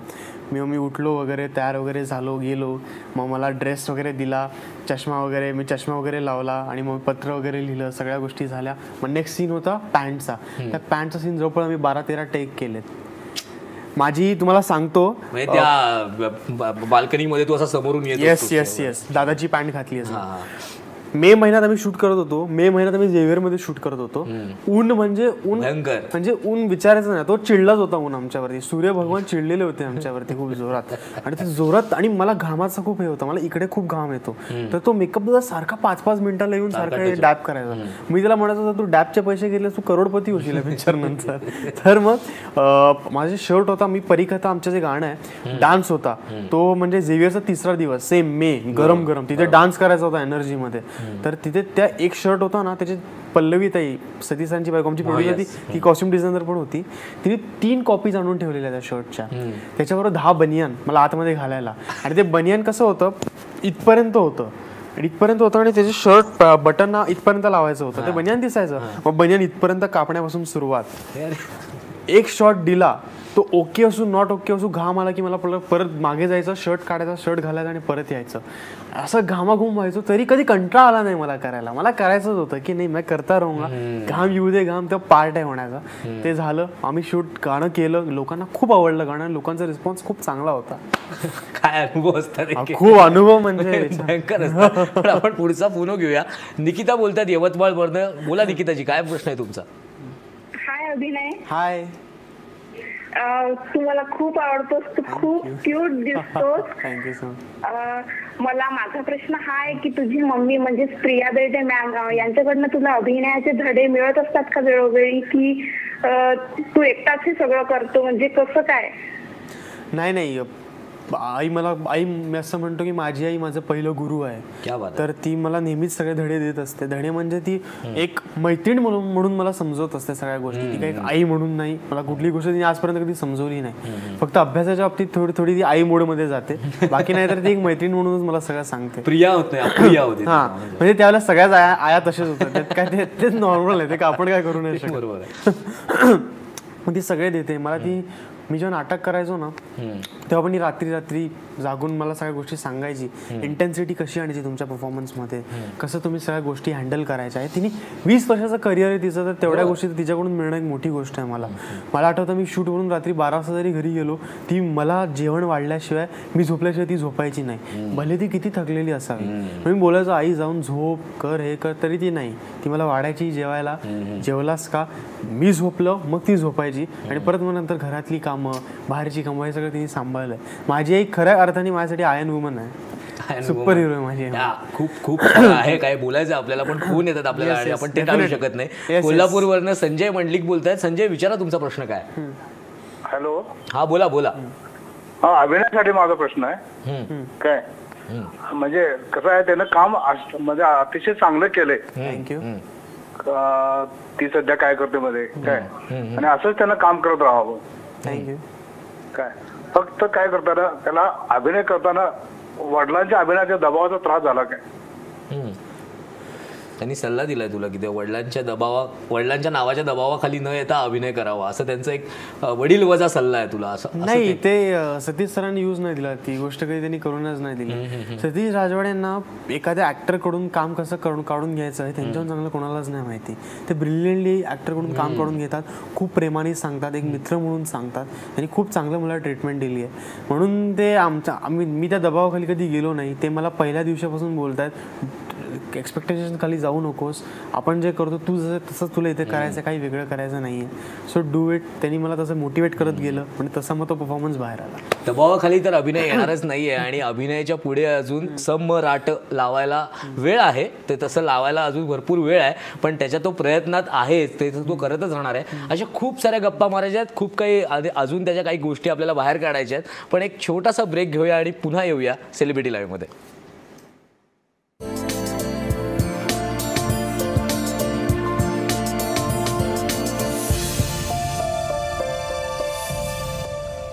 मी उठलो वगैरे, तयार वगैरे झालो, गेलो. मग मला ड्रेस वगैरे दिला, चष्मा वगैरे लावला आणि मग पत्र वगैरे लिहिलं. सगळ्या गोष्टी झाल्या. मग नेक्स्ट सीन होता पॅन्टचा. त्या पॅन्टचा सीन जवळपास आम्ही 12-13 टेक केलेत. माझी तुम्हाला सांगतो, त्या बाल्कनीमध्ये तू असा समोरून येतो. येस दादाची पॅन्ट घातली असं. मे महिन्यात आम्ही शूट करत होतो. मे महिन्यात आम्ही झेवियर मध्ये शूट करत होतो. ऊन म्हणजे ऊन विचारायचं नाही. तो चिडलाच होता ऊन आमच्यावरती. सूर्य भगवान चिडलेले होते आमच्यावरती खूप जोरात. आणि ते जोरात, आणि मला घामाचा खूप हे होता. मला इकडे खूप घाम येतो. तर तो मेकअप सारखा 5-5 मिनिटाला येऊन सारखा डॅप करायचा. मी त्याला म्हणत होता तू डॅपचे पैसे घेतले तू करोडपती होशील पिक्चर नंतर. तर मग माझे शर्ट होता, मी परिकथा आमचं जे गाणं आहे, डान्स होता तो, म्हणजे झेवियरचा 3रा दिवस, सेम मे, गरम तिथे डान्स करायचा होता एनर्जी मध्ये. तर तिथे त्या एक शर्ट होता ना, त्याची पल्लवी ताई, सतीसांची बायको, आमची प्रोड्युसर होती, ती कॉस्ट्युम डिझायनर पण होती. तिने 3 कॉपीज आणून ठेवलेल्या त्या शर्टच्या. त्याच्याबरोबर 10 बनियान मला आतमध्ये घालायला. आणि ते बनियान कसं होतं, इथपर्यंत होतं आणि त्याचे शर्ट बटन इथपर्यंत लावायचं होतं. ते बनियान दिसायचं. मग बनियान इथपर्यंत कापण्यापासून सुरुवात. एक शॉट दिला तो ओके असू नॉट ओके असू, घाम आला की मला परत मागे जायचं, शर्ट काढायचा, शर्ट घालायचा आणि परत यायचं. असं घामाघूम व्हायचो. तरी कधी कंटाळा आला नाही मला करायला. मला करायचंच होतं की नाही, मी करता राहूंगा, घाम येऊ दे, घाम तर पार्ट आहे म्हणायचा. ते झालं. आम्ही गाणं केलं. लोकांना खूप आवडलं गाणं. लोकांचा रिस्पॉन्स खूप चांगला होता. काय अनुभव असतात, खूप अनुभव म्हणजे भयंकर असतात. पण आपण पुढचा फोन घेऊया. निकिता बोलतात यवतमाळ वरनं. बोला निकिताजी, काय प्रश्न आहे तुमचा. हाय अभिनय. हाय. तू मला खूप आवडतोस, तू खूप क्यूट दिसतोस. Thank you so much. मला माझा प्रश्न हा आहे की तुझी मम्मी म्हणजे प्रिया बेर्डे मॅम यांच्याकडनं तुला अभिनयाचे धडे मिळत असतात का वेळोवेळी, की तू एकटाच हे सगळं करतो, म्हणजे कसं काय? नाही, आई मी असं म्हणतो की माझी आई माझं पहिलं गुरु आहे. तर ती मला नेहमीच सगळे धडे देत असते. धडे म्हणजे ती एक मैत्रीण म्हणून मला समजवत असते सगळ्या गोष्टी. ती काही आई म्हणून नाही. मला कुठली गोष्ट तिने आजपर्यंत कधी समजवली नाही. फक्त अभ्यासाच्या बाबतीत थोडी ती आई मोडमध्ये जाते. बाकी नाही तर ती एक मैत्रीण म्हणूनच मला सगळं सांगते. प्रिया होते. हा, म्हणजे त्यावेळेला सगळ्याच आया तसेच होतात. त्यात काय ते नॉर्मल आहे, ते आपण काय करू नाही शकत. बरोबर. मग ती सगळे देते मला. मी जेव्हा नाटक करायचो ना, तेव्हा पण रात्री जागून मला सगळ्या गोष्टी सांगायची. इंटेन्सिटी कशी आणायची तुमच्या परफॉर्मन्समध्ये, कसं तुम्ही सगळ्या गोष्टी हँडल करायच्या आहे. तिने 20 वर्षाचं करिअर आहे तिचं. तर तेवढ्या गोष्टी तिच्याकडून मिळणं एक मोठी गोष्ट आहे मला आठवतं मी शूटवरून रात्री 12 वाजता जरी घरी गेलो, ती मला जेवण वाढल्याशिवाय, मी झोपल्याशिवाय ती झोपायची नाही. भले ती किती थकलेली असावी. मी बोलायचो आई जाऊन झोप कर, हे कर, तरी ती नाही. ती मला वाढायची जेवायला. जेवलास का, मी झोपलं, मग ती झोपायची. आणि परत मग नंतर घरातली कामं, बाहेरची कामं, हे सगळं तिने सांभाळलंय. माझी आई खऱ्या अर्थाने माझ्यासाठी आयन वुमन आहे. सुपर हिरो आहे माझी. खूप आहे काय बोलायचं आपल्याला, पण फोन येतात आपल्याला आणि आपण ते टाळू शकत नाही. कोल्हापूरवरनं संजय मंडलिक बोलतायत. संजय, विचारा तुमचा प्रश्न काय. हॅलो. हा, बोला. हा, अभिनयासाठी माझा प्रश्न आहे. काय म्हणजे कसं आहे, त्यानं काम म्हणजे अतिशय चांगलं केलंय. थँक्यू. ती सध्या काय करते मध्ये काय, आणि असंच त्यानं काम करत राहावं. थँक्यू. काय फक्त काय करताना त्याला अभिनय करताना वडिलांच्या अभिनयाच्या दबावाचा त्रास झाला काय? त्यांनी सल्ला दिलाय तुला की ते वडिलांच्या नावाच्या दबावाखाली न येता अभिनय करावा, असं त्यांचा एक वडील वजा सल्ला आहे तुला? असं नाही, ते सतीश सरांनी यूज नाही दिला, ती गोष्ट काही त्यांनी करूनच नाही दिली. सतीश राजवाड्यांना एखाद्या ऍक्टर कडून काम कसं काढून घ्यायचं आहे त्यांच्यावर चांगलं कोणालाच नाही माहिती. ते ब्रिलियंटली ऍक्टर कडून काम काढून घेतात, खूप प्रेमाने सांगतात, एक मित्र म्हणून सांगतात. त्यांनी खूप चांगलं मला ट्रीटमेंट दिली आहे. म्हणून ते मी त्या दबावाखाली कधी गेलो नाही. ते मला पहिल्या दिवसापासून बोलतात एक्सपेक्टेशन खाली जाऊ नकोस, आपण जे करतो तू तसं तुला इथे करायचं, काही वेगळं करायचं नाहीये, सो डू इट. त्यांनी मला तसं मोटिवेट करत गेलं आणि तसा मग तो परफॉर्मन्स बाहेर आला. दबावाखाली तर अभिनय येणारच नाहीये आणि अभिनयाच्या पुढे अजून राट लावायला वेळ आहे. ते तसं लावायला अजून भरपूर वेळ आहे, पण त्याच्या तो प्रयत्नात आहेच, ते तो करतच राहणार आहे. अशा खूप साऱ्या गप्पा मारायच्या आहेत, खूप काही अजून त्याच्या काही गोष्टी आपल्याला बाहेर काढायच्या आहेत. पण एक छोटासा ब्रेक घेऊया आणि पुन्हा येऊया सेलिब्रिटी लाईव्ह मध्ये.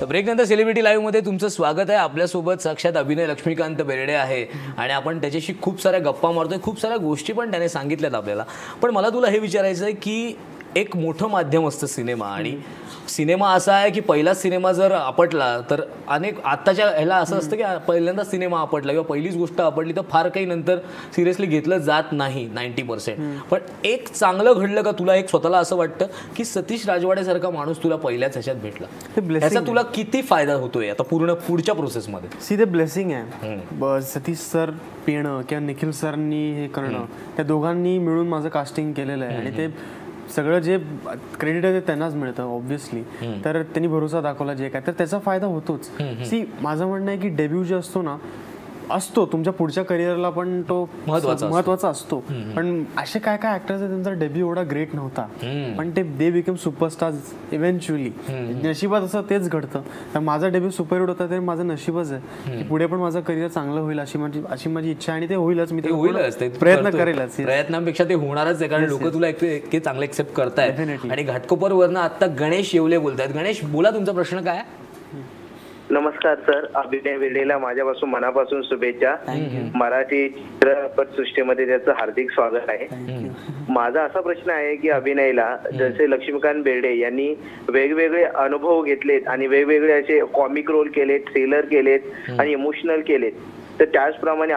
तर ब्रेकनंतर सेलिब्रिटी लाईव्हमध्ये तुमचं स्वागत आहे. आपल्यासोबत साक्षात अभिनय लक्ष्मीकांत बेर्डे आहे आणि आपण त्याच्याशी खूप साऱ्या गप्पा मारतोय, खूप साऱ्या गोष्टी पण त्याने सांगितल्यात आपल्याला. पण मला तुला हे विचारायचं आहे की एक मोठं माध्यम असतं सिनेमा, आणि सिनेमा असा आहे की पहिलाच सिनेमा जर आपटला तर आत्ताच्या ह्याला असं असतं की पहिल्यांदाच सिनेमा आपटला किंवा पहिलीच गोष्ट आपटली तर फार काही नंतर सिरियसली घेतलं जात नाही 90%. पण एक चांगलं घडलं का तुला? एक स्वतःला असं वाटतं की सतीश राजवाडेसारखा माणूस तुला पहिल्याच ह्याच्यात भेटला, त्याचा तुला किती फायदा होतोय आता पुढच्या प्रोसेसमध्ये? सी ते ब्लेसिंग आहे. सतीश सर पिणं किंवा निखिल सरनी हे करणं, त्या दोघांनी मिळून माझं कास्टिंग केलेलं आहे आणि ते सगळं जे क्रेडिट आहे ते त्यांनाच मिळतं ऑब्व्हियसली. तर त्यांनी भरोसा दाखवला जे काय, तर त्याचा फायदा होतोच. सी माझं म्हणणं आहे की डेब्यू जे असतो ना, असतो तुमच्या पुढच्या करिअरला पण तो महत्वाचा असतो. पण असे काय काय ऍक्टर्स आहेत त्यांचा डेब्यू एवढा ग्रेट नव्हता, पण दे बिकम सुपरस्टार्स इव्हेंच्युअली. नशिबात असं तेच घडतं. तर माझा डेब्यू सुपर हिट होता, ते माझं नशीबच आहे की पुढे पण माझं करिअर चांगलं होईल अशी माझी इच्छा, आणि ते होईलच. मी ते प्रयत्न करेलच. प्रयत्नांपेक्षा ते होणारच आहे, कारण लोक तुला इतके चांगले एक्सेप्ट करतायत. आणि घाटकोपरवरनं आता गणेश येवले बोलतायत. गणेश बोला, तुमचा प्रश्न काय? नमस्कार सर, अभिनय बेर्डेला माझ्यापासून मनापासून शुभेच्छा. मराठी चित्रपट सृष्टीमध्ये त्याचं हार्दिक स्वागत आहे. माझा असा प्रश्न आहे की अभिनयला जसे लक्ष्मीकांत बेर्डे यांनी वेगवेगळे अनुभव घेतलेत आणि वेगवेगळे असे कॉमिक रोल केलेत, थ्रिलर केलेत आणि इमोशनल केलेत, तर त्याचप्रमाणे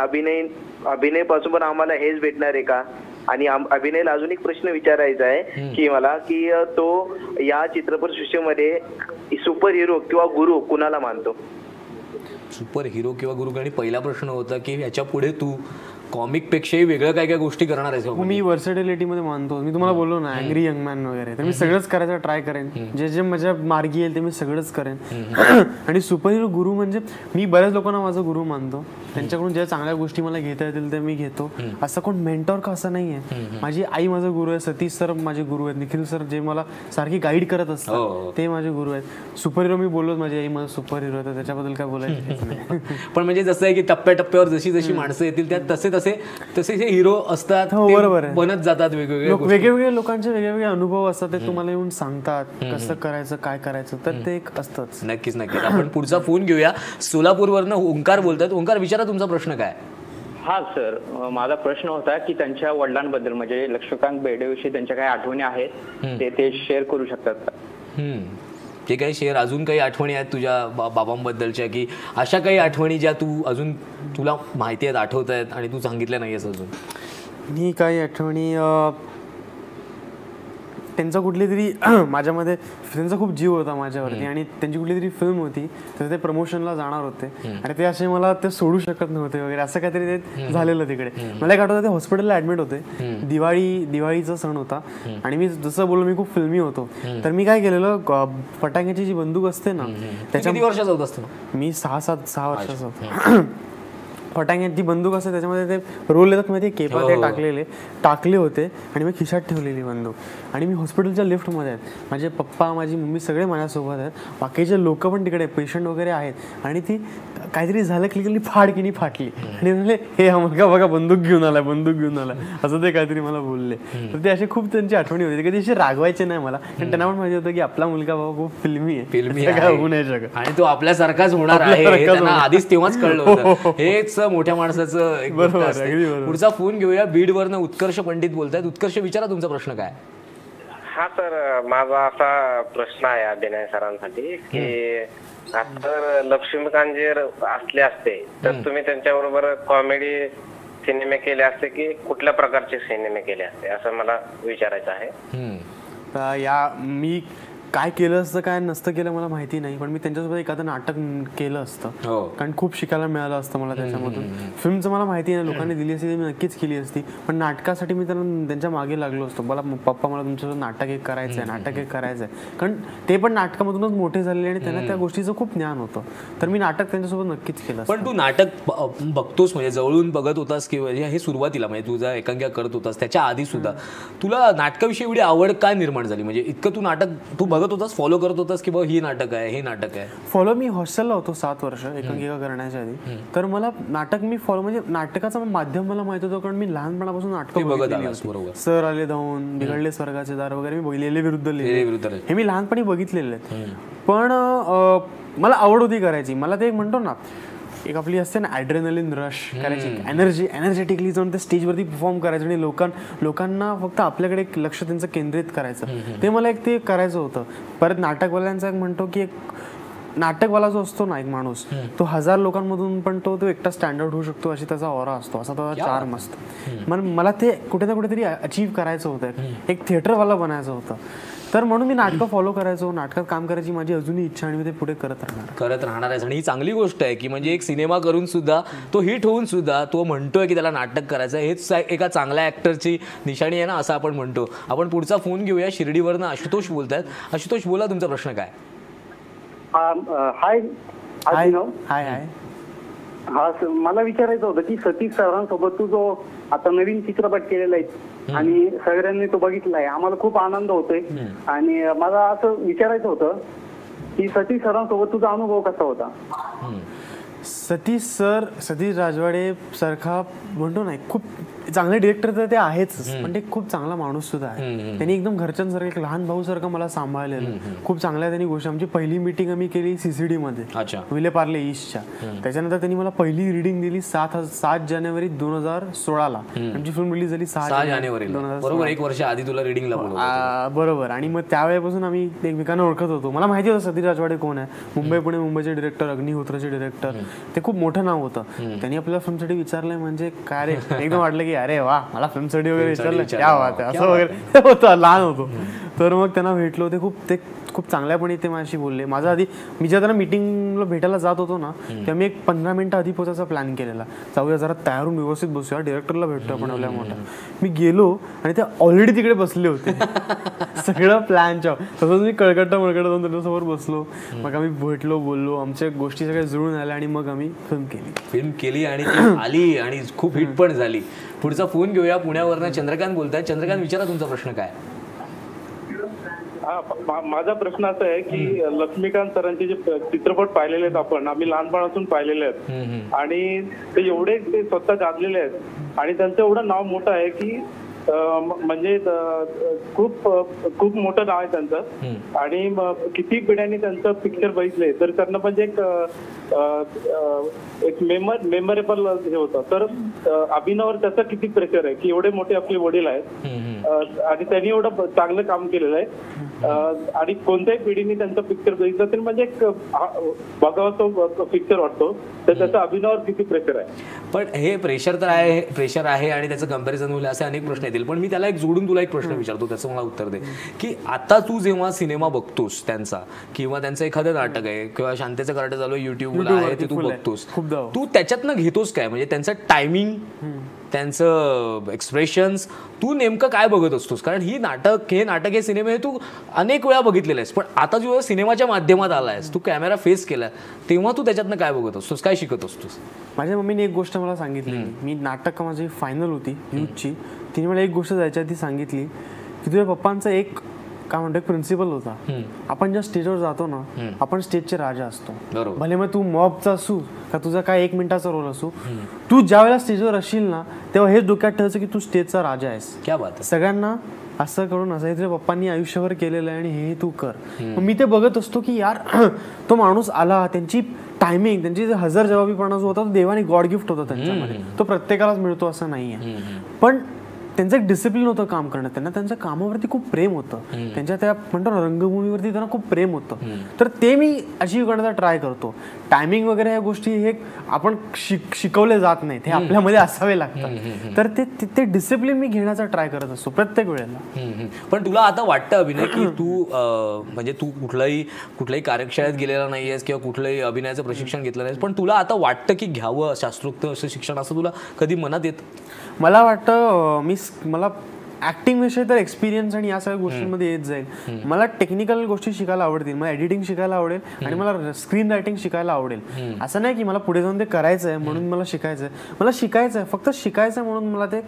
अभिनय पासून पण आम्हाला हेच भेटणार आहे का? आणि अभिनयला अजून एक प्रश्न विचारायचा आहे की मला की तो या चित्रपट सृष्टीमध्ये सुपर हिरो किंवा गुरु कुणाला मानतो? सुपर हिरो किंवा गुरु, आणि पहिला प्रश्न होता की ह्याच्या पुढे तू कॉमिक पेक्षाही वेगळं काय काय गोष्टी करणार आहेस? मी वर्सॅटिलिटी मध्ये मानतो. मी तुम्हाला बोललो ना अँग्री यंग मॅन वगैरे, तर मी सगळंच करायचं ट्राय करेन. जे जे माझ्या मार्गी येईल ते मी सगळंच करेन. आणि सुपर हिरो गुरु म्हणजे मी बऱ्याच लोकांना माझा गुरु मानतो. त्यांच्याकडून ज्या चांगल्या गोष्टी मला घेता येतील ते मी घेतो. असं कोण मेंटॉर का असं नाहीये. माझी आई माझा गुरु आहे, सतीश सर माझे गुरु आहेत, निखिल सर जे मला सारखी गाईड करत असतात ते माझे गुरु आहेत. सुपर हिरो मी बोललो, माझी आई माझा सुपर हिरो आहे, तर त्याच्याबद्दल काय बोलायचं. पण म्हणजे जसं आहे की टप्प्याटप्प्यावर जशी जशी माणसं येतील त्यात तसे हे हिरो असतात, बरोबर बनत जातात. वेगवेगळ्या लोकांचे वेगवेगळे अनुभव असतात, ते तुम्हाला येऊन सांगतात कसं करायचं, काय करायचं, तर ते एक असतंच. नक्कीच. आपण पुढचा फोन घेऊया. सोलापूरवरनं ओंकार बोलतात. ओंकार, विचारा तुमचा प्रश्न काय? हा सर, माझा प्रश्न होता की त्यांच्या वडिलांबद्दल म्हणजे लक्ष्मीकांत बेर्डेविषयी त्यांच्या काही आठवणी आहेत ते शेअर करू शकतात का? ते काही शेअर, अजून काही आठवणी आहेत तुझ्या बाबांबद्दलच्या, की अशा काही आठवणी ज्या तू अजून तुला माहिती आहेत, आठवत आहेत आणि तू सांगितल्या नाहीयेस अजून? मी काही आठवणी, त्यांचा कुठली तरी माझ्यामध्ये त्यांचा खूप जीव होता माझ्यावरती, आणि त्यांची कुठली तरी फिल्म होती तर ते प्रमोशनला जाणार होते आणि ते असे मला ते सोडू शकत नव्हते वगैरे, असं काहीतरी ते झालेलं तिकडे. मला एक आठवतं, ते हॉस्पिटलला ऍडमिट होते. दिवाळीचा सण होता आणि मी जसं बोललो मी खूप फिल्मी होतो, तर मी काय केलेलं, फटाक्याची जी बंदूक असते ना, किती वर्षाचा होत असतो? मी 6 वर्षाचा होतो. फटांगे ती बंदूक असते त्याच्यामध्ये ते रोल येतात माहिती केपा ते टाकले होते आणि मी खिशात ठेवलेली बंदूक. आणि मी हॉस्पिटलच्या लिफ्टमध्ये आहेत, माझे पप्पा माझी मम्मी सगळे माझ्यासोबत आहेत, बाकीचे लोक पण तिकडे पेशंट वगैरे आहेत. आणि ती काहीतरी झालं क्लिकली फाटकीनी फाटली आणि म्हणले हे हा मुलगा बघा बंदूक घेऊन आलाय असं ते काहीतरी मला बोलले. तर ते असे खूप त्यांची आठवणी होती. कधी असे रागवायचे नाही मला, कारण त्यांना पण माहिती होतं की आपला मुलगा बाबा खूप फिल्मी आहे, होऊ नाही शकत आणि तो आपल्यासारखाच होणार आहे हे त्यांना आधीच तेव्हाच कळलं होतं. हेच मोठ्या माणसाचं एक गोष्ट असते. पुढचा फोन घेऊया. बीडवरनं उत्कर्ष पंडित बोलतायत. उत्कर्ष, विचारा तुमचा प्रश्न काय. हा सर, माझा असा प्रश्न आहे अभिनय सरांसाठी की आता जर लक्ष्मीकांत जर असले असते तर तुम्ही त्यांच्याबरोबर कॉमेडी सिनेमे केले असते की कुठल्या प्रकारचे सिनेमे केले असते असं मला विचारायचं आहे. तर या मी काय केलं असतं काय नसतं केलं मला माहिती नाही, पण मी त्यांच्यासोबत एखादं नाटक केलं असतं, कारण खूप शिकायला मिळालं असतं मला त्याच्यामधून. फिल्मचं मला माहिती नाही, लोकांनी दिली असती मी नक्कीच केली असती, पण नाटकासाठी मी त्यांच्या मागे लागलो असतो. मला पप्पा मला तुमच्यासोबत नाटक एक करायचं आहे, कारण ते पण नाटकामधूनच मोठे झालेले आणि त्यांना त्या गोष्टीचं खूप ज्ञान होतं. तर मी नाटक त्यांच्यासोबत नक्कीच केलं. पण तू नाटक बघतोस म्हणजे जवळून बघत होतास किंवा हे सुरुवातीला म्हणजे तुझा एकांकिका करत होतास त्याच्या आधी सुद्धा तुला नाटकाविषयी एवढी आवड काय निर्माण झाली? म्हणजे इतकं तू नाटक तू बघत होतास, फॉलो करत होतास की बाबा ही नाटक आहे हे नाटक आहे? फॉलो मी हॉस्टेलला होतो 7 वर्ष एकांकिका करण्याच्या आधी, तर मला नाटक मी फॉलो म्हणजे नाटकाचं माध्यम मला माहित होतं, कारण मी लहानपणापासून नाटक बघत आलो. सर आले धावून, बिघडले स्वर्गाचे दार वगैरे मी लिहिले विरुद्ध हे मी लहानपणी बघितलेले आहेत. पण मला आवड होती करायची. मला ते म्हणतो ना एक आपली असते ना ॲड्रेनलिन रश करायची, एनर्जेटिकली जाऊन ते स्टेजवरती परफॉर्म करायचं आणि लोकांना फक्त आपल्याकडे एक लक्ष त्यांचं केंद्रित करायचं, ते मला एक ते करायचं होतं. परत नाटकवाल्यांचा एक म्हणतो की एक नाटकवाला जो असतो ना एक माणूस, तो 1000 लोकांमधून पण तो एकटा स्टँडआउट होऊ शकतो अशी त्याचा ऑरा असतो, असा त्याचा चार्म असतो. मला ते कुठे ना कुठेतरी अचीव्ह करायचं होतं, एक थिएटरवाला बनायचं होतं. तर म्हणून मी नाटकं फॉलो करायचो, नाटकात काम करायची माझी अजूनही इच्छा आणि मी ते पुढे करत राहणार आहे. आणि ही चांगली गोष्ट आहे की म्हणजे एक सिनेमा करून सुद्धा तो हिट होऊन सुद्धा तो म्हणतोय की त्याला नाटक करायचं. हेच एका चांगल्या ऍक्टरची निशाणी आहे ना असं आपण म्हणतो. आपण पुढचा फोन घेऊया. शिर्डीवरनं आशुतोष बोलतायत. आशुतोष बोला, तुमचा प्रश्न काय? हाय. हा, मला विचारायचं होतं की सतीश सरांसोबत तू जो आता नवीन चित्रपट केलेला आहे आणि सगळ्यांनी तो बघितला आहे, आम्हाला खूप आनंद होतोय. आणि मला असं विचारायचं होतं की सतीश सरांसोबत तुझा अनुभव कसा होता? सतीश राजवाडे सारखा म्हणतो ना खूप चांगले डिरेक्टर तर ते आहेच, पण ते खूप चांगला माणूस सुद्धा आहे. त्यांनी एकदम घरच्यांसारखं एक लहान भाऊ सारखं मला सांभाळलेलं. खूप चांगल्या त्यांनी गोष्ट. आमची पहिली मीटिंग आम्ही केली CCD मध्ये विले पार्ले ईस्टच्या. त्याच्यानंतर त्यांनी मला पहिली रीडिंग दिली 7 जानेवारी 2016ला. आमची फिल्म रिलीज झाली 6 जानेवारी 2016. एक वर्ष आधी तुला रीडिंगला बोलवलं. बरोबर. आणि मग त्यावेळेपासून आम्ही एकमेकांना ओळखत होतो. मला माहिती होतं सतीश राजवाडे कोण आहे. मुंबईचे डिरेक्टर, अग्निहोत्रचे डिरेक्टर. ते खूप मोठं नाव होतं. त्यांनी आपल्या फिल्मसाठी विचारलंय म्हणजे काय रे, एकदम वाटलं की अरे वा मला फिल्मसाठी वगैरे विचारलं क्या बात आहे असं वगैरे होतं. लहान होतो तर मग त्यांना भेटलो. ते खूप चांगल्यापणे ते माझ्याशी बोलले. माझा आधी मी जेव्हा त्यांना मिटिंगला भेटायला जात होतो ना तेव्हा मी एक 15 मिनिटं आधी पोहोचायचा प्लॅन केलेला. जाऊया जरा तयार होऊन व्यवस्थित बसूया, डिरेक्टरला भेटतो आपण आपल्या मोठा. मी गेलो आणि ते ऑलरेडी तिकडे बसले होते सगळं प्लॅनच्या. तसंच मी कळकट्टा जाऊन त्यांच्यासमोर बसलो. मग आम्ही भेटलो, बोललो, आमच्या गोष्टी सगळ्या जुळून आल्या आणि मग आम्ही फिल्म केली आणि आली आणि खूप हिट पण झाली. पुढचा फोन घेऊया. पुण्यावरनं चंद्रकांत बोलताय. चंद्रकांत, विचारा तुमचा प्रश्न काय? माझा प्रश्न असा आहे की लक्ष्मीकांत सरांचे जे चित्रपट पाहिलेले आहेत आम्ही लहानपणापासून पाहिलेले आहेत आणि ते एवढे ते स्वतः गाजलेले आहेत आणि त्यांचं एवढं नाव मोठं आहे की म्हणजे खूप मोठं नाव आहे त्यांचं. आणि किती पिढ्यांनी त्यांचं पिक्चर बघितले तर त्यांना म्हणजे एक मेमोरेबल हे होतं. तर अभिनयावर त्याचं किती प्रेशर आहे की एवढे मोठे आपले वडील आहेत आणि त्यांनी एवढं चांगलं काम केलेलं आहे आणि कोणत्याही पिढीने त्यांचा पिक्चर बघितलं तरी म्हणजे एक बघावा तो पिक्चर वाटतो. तर त्याचा अभिनयावर किती प्रेशर आहे? पण हे प्रेशर आहे आणि त्याचं कम्पॅरिझन होईल असे अनेक प्रश्न येतील. पण मी त्याला एक जोडून तुला एक प्रश्न विचारतो, त्याचं मला उत्तर दे की आता तू जेव्हा सिनेमा बघतोस त्यांचा किंवा त्यांचं एखादं नाटक आहे किंवा शांतेचं कराटे चालू युट्यूबला आहे ते तू बघतोस, तू त्याच्यातनं घेतोस काय? म्हणजे त्यांचं टायमिंग, त्यांचं एक्सप्रेशन्स, तू नेमकं काय बघत असतोस? कारण हे नाटक हे सिनेमे हे तू अनेक वेळा बघितलेले आहेस, पण आता जेव्हा सिनेमाच्या माध्यमात आला आहेस, तू कॅमेरा फेस केला, तेव्हा तू त्याच्यातनं काय बघत असतोस, काय शिकत असतोस? माझ्या मम्मीने एक गोष्ट मला सांगितली, मी नाटक माझी फायनल होती यूथची, तिने मला एक गोष्ट जायच्या आधी सांगितली की तुझ्या पप्पांचा एक काय म्हणतो प्रिन्सिपल होता, आपण ज्या स्टेजवर जातो ना, आपण स्टेजचे राजा असतो. भले मग तू मॉबचा असू का तुझा काय 1 मिनिटाचा रोल असू, तू ज्या वेळेला स्टेजवर असशील ना तेव्हा हेच डोक्यात ठेवायचं की तू स्टेजचा राजा आहेस. क्या बात. सगळ्यांना असं करून असं तुझ्या पप्पांनी आयुष्यभर केलेलं आहे आणि हे तू कर. मी ते बघत असतो की यार तो माणूस आला, त्यांची टायमिंग, त्यांची हजर जबाबीपणा जो होता तो देवाने गॉड गिफ्ट होता त्यांच्यामध्ये, तो प्रत्येकालाच मिळतो असं नाहीये. पण त्यांचं एक डिसिप्लिन होतं काम करण्यात, त्यांना त्यांच्या कामावरती खूप प्रेम होतं, त्यांच्या त्या म्हणतो ना रंगभूमीवरती त्यांना खूप प्रेम होतं. तर ते मी अचीव्ह करण्याचा ट्राय करतो. टायमिंग वगैरे ह्या गोष्टी हे आपण शिकवले जात नाहीत, हे आपल्यामध्ये असावे लागतात. तर ते डिसिप्लिन मी घेण्याचा ट्राय करत असतो प्रत्येक वेळेला. पण तुला आता वाटतं अभिनय की तू म्हणजे तू कुठल्याही कार्यशाळेत गेलेला नाहीयेस किंवा कुठलंही अभिनयाचं प्रशिक्षण घेतलं नाहीस, पण तुला आता वाटतं की घ्यावं शास्त्रोक्त असं शिक्षण, असं तुला कधी मनात येतं? मला वाटतं मला ऍक्टिंग विषयी तर एक्सपिरियन्स आणि या सगळ्या गोष्टींमध्ये येत जाईल. मला टेक्निकल गोष्टी शिकायला आवडतील, मला एडिटिंग शिकायला आवडेल आणि मला स्क्रीन रायटिंग शिकायला आवडेल. असं नाही की मला पुढे जाऊन ते करायचं आहे म्हणून मला शिकायचं आहे, मला शिकायचं आहे, फक्त शिकायचं आहे म्हणून मला ते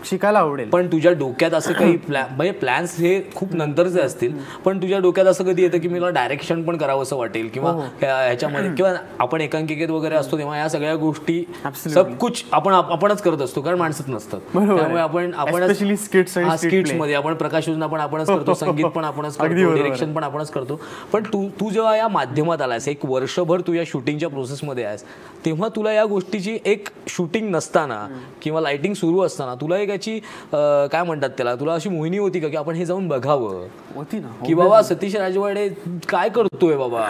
शिकायला आवडेल. पण तुझ्या डोक्यात असं काही म्हणजे प्लॅन्स हे खूप नंतरचे असतील, पण तुझ्या डोक्यात असं कधी येतं की मला डायरेक्शन पण करावं असं वाटेल किंवा ह्याच्यामध्ये किंवा आपण एकांकिकेत वगैरे असतो तेव्हा या सगळ्या गोष्टी सब कुछ आपणच करत असतो, कारण माणसंच नसतात. त्यामुळे आपण स्किट्स मध्ये आपण प्रकाश योजना पण आपणच करतो, संगीत पण आपणच करतो, डिरेक्शन पण आपणच करतो. पण तू जेव्हा या माध्यमात आलास, एक वर्षभर तू या शूटिंगच्या प्रोसेसमध्ये आहेस, तेव्हा तुला या गोष्टीची एक शूटिंग नसताना किंवा लाइटिंग सुरू असताना तुला एक याची काय म्हणतात त्याला, तुला अशी मोहिनी होती का की आपण हे जाऊन बघावं होती ना की बाबा सतीश राजवाडे काय करतोय बाबा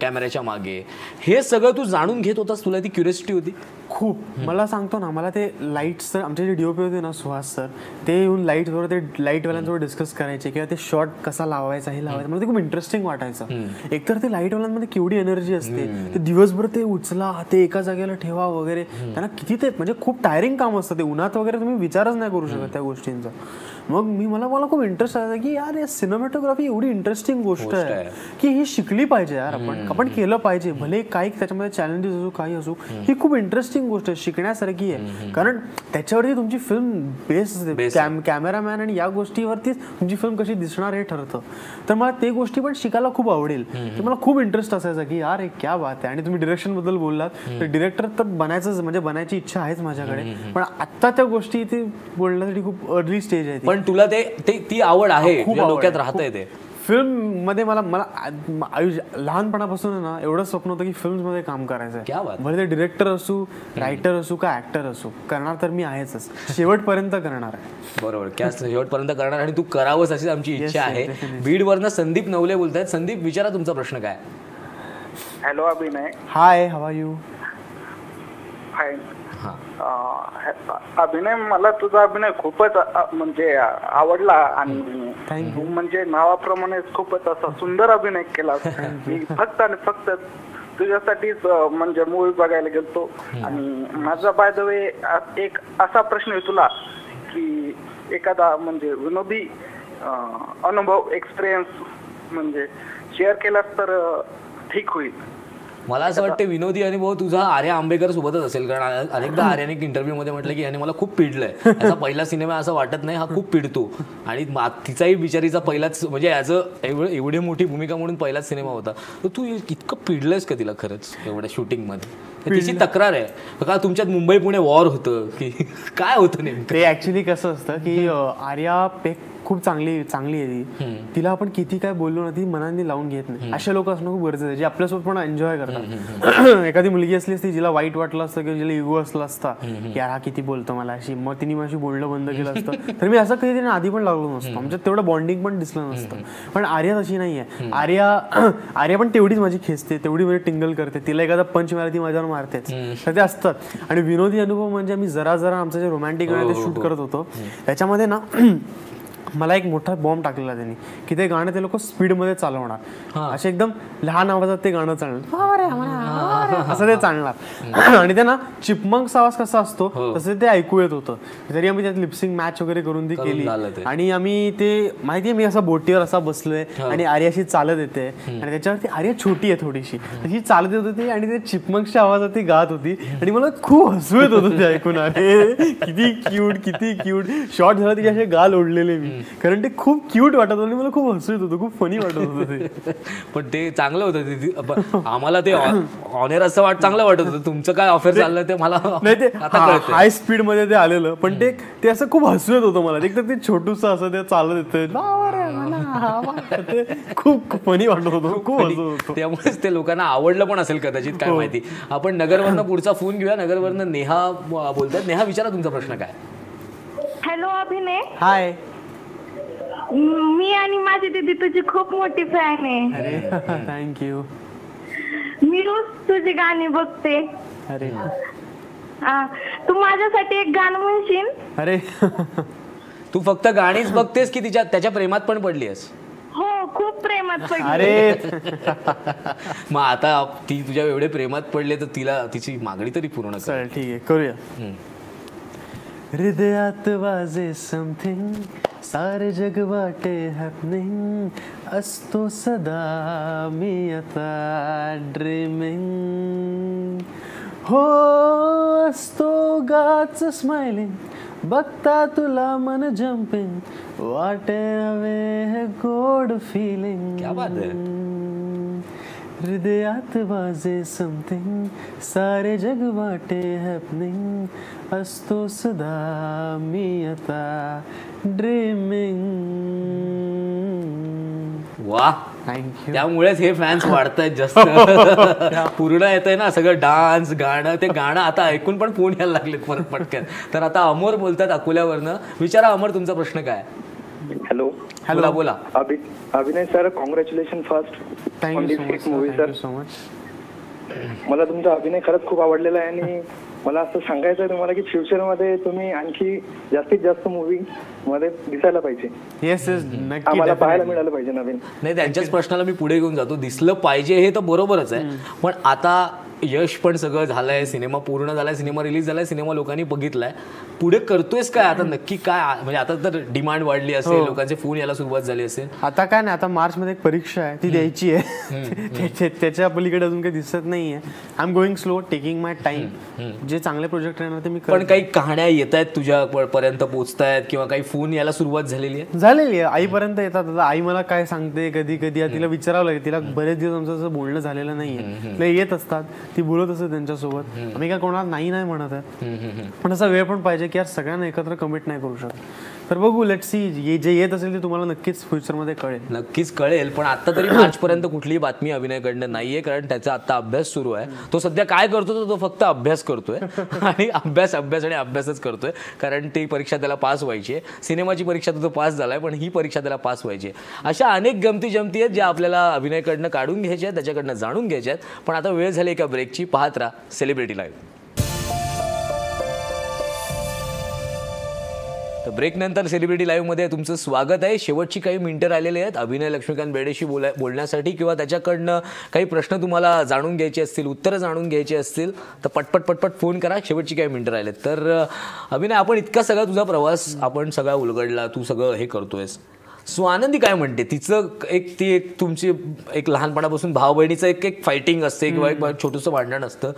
कॅमेऱ्याच्या मागे, हे सगळं तू जाणून घेत होतास, तुला ती क्युरियोसिटी होती खूप? मला सांगतो ना, मला ते लाईट्स, आमचे जे डीओपी होते ना सुहास सर, ते येऊन लाईटवर ते लाईटवाल्यांसोबत डिस्कस करायचे किंवा ते शॉट कसा लावायचा हे लावायचं, मला ते खूप इंटरेस्टिंग वाटायचं. एकतर ते लाईटवाल्यांमध्ये केवढी एनर्जी असते, ते दिवसभर ते उचला, ते एका जागेला ठेवा वगैरे, त्यांना किती ते म्हणजे खूप टायरिंग काम असतं ते, उन्हात वगैरे तुम्ही विचारच नाही करू शकत त्या गोष्टींचा. मग मला खूप इंटरेस्ट आला की यार या सिनेमॅटोग्राफी एवढी इंटरेस्टिंग गोष्ट आहे की ही शिकली पाहिजे यार, आपण केलं पाहिजे, भले काही त्याच्यामध्ये चॅलेंजेस असू काही असू, ही खूप इंटरेस्टिंग गोष्ट आहे, शिकण्यासारखी आहे, कारण त्याच्यावरती तुमची फिल्म बेस कॅमेरामॅन आणि या गोष्टीवरतीच तुमची फिल्म कशी दिसणार हे ठरतं. तर मला ते गोष्टी पण शिकायला खूप आवडेल. तर मला खूप इंटरेस्ट असायचा की यार एक क्या बात आहे. आणि तुम्ही डिरेक्शन बद्दल बोललात, तर डिरेक्टर तर बनायची इच्छा आहेच माझ्याकडे, पण आता त्या गोष्टी इथे बोलण्यासाठी खूप अर्ली स्टेज आहे. पण तुला ती आवड आहे, डोक्यात राहतंय ते फिल्म मध्ये. मला लहानपणापासून ना एवढं स्वप्न होतं की फिल्म्स मध्ये काम करायचं आहे, भले ते डिरेक्टर असू, रायटर असू का ऍक्टर असू, करणार तर मी आहेच, शेवटपर्यंत करणार आहे. बरोबर, क्या शेवटपर्यंत करणार आणि तू करावंच अशी आमची इच्छा आहे. बीडवरनं संदीप नवले बोलतायत. संदीप, विचारा तुमचा प्रश्न काय. हॅलो अभिनय. हाय, हाऊ आर यू? फाईन. अभिनय, मला तुझा अभिनय खूपच म्हणजे आवडला आणि म्हणजे नावाप्रमाणेच खूपच असा सुंदर अभिनय केला. मी फक्त आणि फक्त तुझ्यासाठीच म्हणजे मूवी बघायला गेलतो. आणि माझा बाय द वे एक असा प्रश्न आहे तुला की एखादा म्हणजे विनोदी अनुभव एक्सपिरियन्स म्हणजे शेअर केलास तर ठीक होईल. मला असं वाटतं विनोदी अनुभव तुझा आर्या आंबेकर सोबतच असेल, कारण अनेकदा आर्याने इंटरव्ह्यू मध्ये म्हटलं की याने मला खूप पिडलंय, याचा पहिला सिनेमा असं वाटत नाही, हा खूप पिडतो. आणि तिचाही बिचारीचा पहिलाच म्हणजे याचं एवढी मोठी भूमिका म्हणून पहिलाच सिनेमा होता. तर तू इतकं पिडलंयस का तिला खरंच एवढ्या शूटिंग मध्ये? तिची तक्रार आहे का तुमच्यात मुंबई पुणे वॉर होतं की काय होतं नेमकं? ते ऍक्च्युली कसं असतं की आर्या खूप चांगली आहे ती, तिला आपण किती काय बोललो ना ती मनाने लावून घेत नाही. असे लोक असणं खूप गरजेचं आहे जे आपल्यासोबत पण एन्जॉय करतात. एखादी मुलगी असली असती जिला वाईट वाटलं असतं किंवा जिला इगो असला असता की हा किती बोलतो मला अशी, मग तिने माझी बोलणं बंद केलं असतं तर मी असं कधी आधी पण लागलो नसतो, आमच्यात तेवढं बॉन्डिंग पण दिसलं नसतं. पण आर्या तशी नाहीये. आर्या पण तेवढीच माझी खेचते, तेवढी म्हणजे टिंगल करते, तिला एखादा पंच मारला ती माझ्यावर मारतेच, तर ते असतात. आणि विनोदी अनुभव म्हणजे आम्ही जरा आमचं जे रोमॅन्टिक ते शूट करत होतो त्याच्यामध्ये ना मला एक मोठा बॉम्ब टाकलेला त्यांनी की ते गाणं ते लोक स्पीडमध्ये चालवणार, असे एकदम लहान आवाजात ते गाणं चालणार असं ते चालणार. आणि त्यांना चिपमंक्स आवाज कसा असतो तसं ते ऐकू येत होतं. तरी आम्ही त्यात लिपसिंग मॅच वगैरे करून ती केली. आणि आम्ही ते माहितीये मी असं बोटीवर असा बसलोय आणि आर्याशी चालत येते आणि त्याच्यावरती आर्या छोटी आहे थोडीशी, तशी चालत येत होती आणि ते चिपमंक्सच्या आवाजात ती गात होती आणि मला खूप हसू येत होतं ते ऐकून. अरे किती क्यूट शॉर्ट झाला तिचे असे गाल ओढलेले मी, कारण ते खूप क्यूट वाटत होतं आणि मला खूप हसू येत होतं, खूप फनी वाटत होतं ते. पण ते चांगलं होतं. आम्हाला ते ऑनर असं चांगलं वाटत होतं. तुमचं काय ऑफर चाललं ते मला नाही, ते हाय स्पीड मध्ये ते आलेलं, पण ते असं खूप हसू येत होतं मला. एक तर ते छोटूस असं ते चालत येतं, खूप फनी वाटत होतं, खूप हसू होतं. त्यामुळेच ते लोकांना आवडलं पण असेल कदाचित, काय माहिती. आपण नगरवरनं पुढचा फोन घेऊया. नगरवरनं नेहा बोलतात. नेहा, विचारा तुमचा प्रश्न काय. हॅलो अभिनय. हाय. मी आणि माझी दीदी तुझी खूप मोठी फॅन आहे. अरे थँक्यू. मी रोज तुझी गाणी बघते. अरे तू माझ्यासाठी एक गाणं म्हणशील? अरे तू फक्त गाणीच बघतेस की त्याच्या प्रेमात पण पडली आहेस? हो, खूप प्रेमात पडली. अरे मग आता ती तुझ्या एवढे प्रेमात पडले तर तिला तिची मागणी तरी पूर्ण कर. ठीक आहे, करूया. हृदयात वाजे समथिंग, सारे जग वाटे हॅपनिंग, असतो सदा मी आता ड्रीमिंग. हो असतो गाच स्माइलिंग, बघता तुला मन जम्पिंग, वाटे हवे हे गोड फिलिंग. क्या बात है. हृदयात वाजे समथिंग, सारे जग वाटे हॅपनिंग, असतो सदा मी आता ड्रीमिंग. वा, थँक्यू. त्यामुळेच हे फॅन्स वाढतायत जास्त. पूर्ण येतंय ना सगळं, डान्स गाणं. ते गाणं आता ऐकून पण फोन यायला लागलेत परत पटकन. तर आता अमर बोलतात अकोल्यावरनं. विचारा अमर, तुमचा प्रश्न काय. हॅलो. बोला बोला. अभिनय sir, congratulation first. Thank you so much. मला तुमचा अभिनय खरंच खूप आवडलेला आहे आणि मला असं सांगायचं आहे तुम्हाला की फ्युचरमध्ये तुम्ही आणखी जास्तीत जास्त मूवी मध्ये दिसायला पाहिजे. येस नक्की, आम्हाला पाहायला मिळालं पाहिजे नवीन. नाही, त्यांच्याच प्रश्नाला मी पुढे घेऊन जातो. दिसलं पाहिजे हे तर बरोबरच आहे, पण आता यश पण सगळं झालंय, सिनेमा पूर्ण झालाय, सिनेमा रिलीज झालाय, सिनेमा लोकांनी बघितलाय. पुढे करतोयस काय आता नक्की काय? म्हणजे आता तर डिमांड वाढली असेल, लोकांचे फोन यायला सुरुवात झाली असेल. आता काय नाही, आता मार्च मध्ये एक परीक्षा आहे, ती द्यायची आहे. त्याच्या पलीकडे अजून काही दिसत नाहीये. I am going slow, taking my time. जे चांगले प्रोजेक्ट राहणार ते मी. पण काही कहाण्या येत आहेत तुझ्या पर्यंत पोहोचतायत किंवा काही फोन यायला सुरुवात झालेली आहे? आईपर्यंत येतात. आई मला काय सांगते, कधी कधी तिला विचारावं लागेल. तिला बरेच दिवस आमचं असं बोलणं झालेलं नाहीये. येत असतात, ती बोलत असते त्यांच्यासोबत. आम्ही काय कोणाला नाही म्हणत आहे, पण असा वेळ पण पाहिजे की यार सगळ्यांना एकत्र कमिट नाही करू शकत. तर बघू, लेट्स सी. जे येत असेल ते तुम्हाला नक्कीच फ्युचरमध्ये कळेल. नक्कीच कळेल. पण आता तरी मार्चपर्यंत कुठलीही बातमी अभिनयकडनं नाहीये, कारण त्याचा आता अभ्यास सुरू आहे. तो सध्या काय करतो, तो फक्त अभ्यास करतोय आणि अभ्यास आणि अभ्यासच करतोय, कारण ती परीक्षा त्याला पास व्हायची आहे. सिनेमाची परीक्षा तो पास झालाय, पण ही परीक्षा त्याला पास व्हायची आहे. अशा अनेक गमती आहेत ज्या आपल्याला अभिनयकडनं काढून घ्यायच्या आहेत, त्याच्याकडनं जाणून घ्यायच्या आहेत. पण आता वेळ झाली एका ब्रेकची. पाहत राहा सेलिब्रिटी लाईव्ह. तर ब्रेकनंतर सेलिब्रिटी लाईव्हमध्ये तुमचं स्वागत आहे. शेवटची काही मिनिटं राहिलेली आहेत अभिनय लक्ष्मीकांत बेर्डेशी बोलण्यासाठी, किंवा त्याच्याकडनं काही प्रश्न तुम्हाला जाणून घ्यायचे असतील, उत्तरं जाणून घ्यायची असतील, तर पटपट फोन करा. शेवटची काही मिनिटं राहिलेत. तर अभिनय, आपण इतका सगळा तुझा प्रवास आपण सगळा उलगडला, तू सगळं हे करतोयस. स्वानंदी काय म्हणते? तिचं ती तुमची एक लहानपणापासून भाऊ बहिणीचं एक फायटिंग असते किंवा एक छोटंसं भांडण असतं.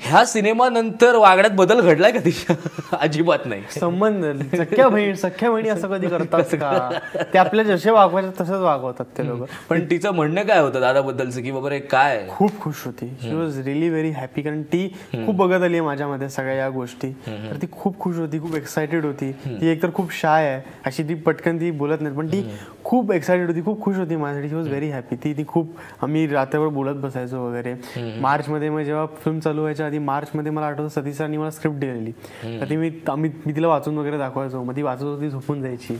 ह्या सिनेमानंतर वागण्यात बदल घडलाय का तिच्या? अजिबात नाही. संबंध सख्या बहिणी असं कधी करतात का? ते आपल्या जसे वागवायचे तसंच वागवतात ते लोक. पण तिचं म्हणणं काय होतं दादाबद्दलचं की वगैरे काय? खूप खुश होती. शी वॉज रिअली व्हेरी हॅपी, कारण ती खूप बघत आली आहे माझ्यामध्ये सगळ्या या गोष्टी. तर ती खूप खुश होती, खूप एक्सायटेड होती. ती एकतर खूप शाय आहे, अशी ती पटकन ती बोलत नाही, पण ती खूप एक्साइटेड होती, खूप खुश होती माझ्यासाठी. शी वॉज व्हेरी हॅपी. ती खूप आम्ही रात्रभर बोलत बसायचो वगैरे. मार्चमध्ये मग जेव्हा फिल्म चालू व्हायच्या आधी मार्चमध्ये मला आठवतं सतीश सरांनी मला स्क्रिप्ट दिलेली, तर ती मी तिला वाचून वगैरे दाखवायचो. मग ती वाचत होती, झोपून जायची.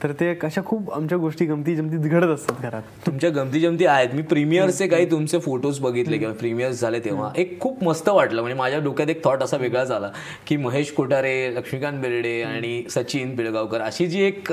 तर ते अशा खूप आमच्या गोष्टी गमती जमती घडत असतात घरात. तुमच्या गमती जमती आहेत. मी प्रीमियरचे काही तुमचे फोटोज बघितले किंवा प्रीमियर्स झाले तेव्हा एक खूप मस्त वाटलं. म्हणजे माझ्या डोक्यात एक थॉट असा वेगळाच आला की महेश कोठारे, लक्ष्मीकांत बेर्डे आणि सचिन पिळगावकर अशी जी एक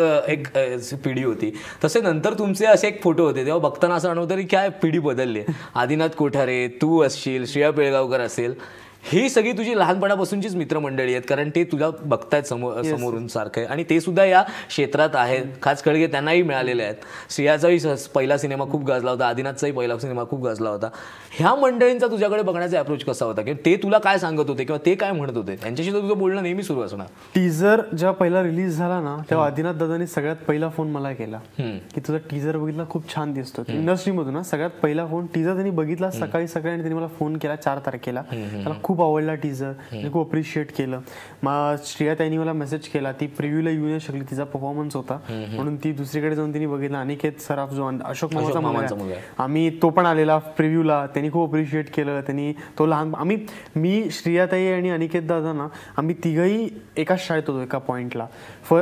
पिढी होती, तसे नंतर तुमचे असे एक फोटो होते. तेव्हा बघताना असं अनुभवतं की काय पिढी बदलली. आदिनाथ कोठारे, तू असशील, श्रेया पिळगावकर असेल, ही सगळी तुझी लहानपणापासूनचीच मित्रमंडळी आहेत. कारण ते तुला बघतायत समोरून सारखं, आणि ते सुद्धा या क्षेत्रात आहेत. खास कळगे त्यांनाही मिळालेले आहेत. श्रेयाचाही पहिला सिनेमा खूप गाजला होता, आदिनाथचाही पहिला सिनेमा खूप गाजला होता. ह्या मंडळींचा तुझ्याकडे बघण्याचा अप्रोच कसा होता, की ते तुला काय सांगत होते किंवा ते काय म्हणत होते? त्यांच्याशी तर तुझं बोलणं नेहमी सुरू असणार. टीजर जेव्हा पहिला रिलीज झाला ना, तेव्हा आदिनाथ दादांनी सगळ्यात पहिला फोन मला केला की तुझा टीजर बघितला, खूप छान दिसतो. इंडस्ट्रीमधून सगळ्यात पहिला फोन टीजर त्यांनी बघितला सकाळी आणि त्यांनी मला फोन केला 4 तारखेला. त्याला खूप आवडला टीजर, खूप अप्रिशिएट केलं. मग श्रेया त्यांनी मला मेसेज केला, ती प्रिव्ह्यूला येऊ नाही शकली, तिचा परफॉर्मन्स होता म्हणून ती दुसरीकडे जाऊन तिने बघितला. अनिकेत सराफ जो अशोक मामाचा मुलगा, आम्ही तो पण आलेला प्रिव्ह्यूला, त्यांनी खूप अप्रिशिएट केलं. त्यांनी तो लहान मी श्रेयाताई आणि अनिकेत दादा ना, आम्ही तिघही एकाच शाळेत होतो एका पॉइंटला,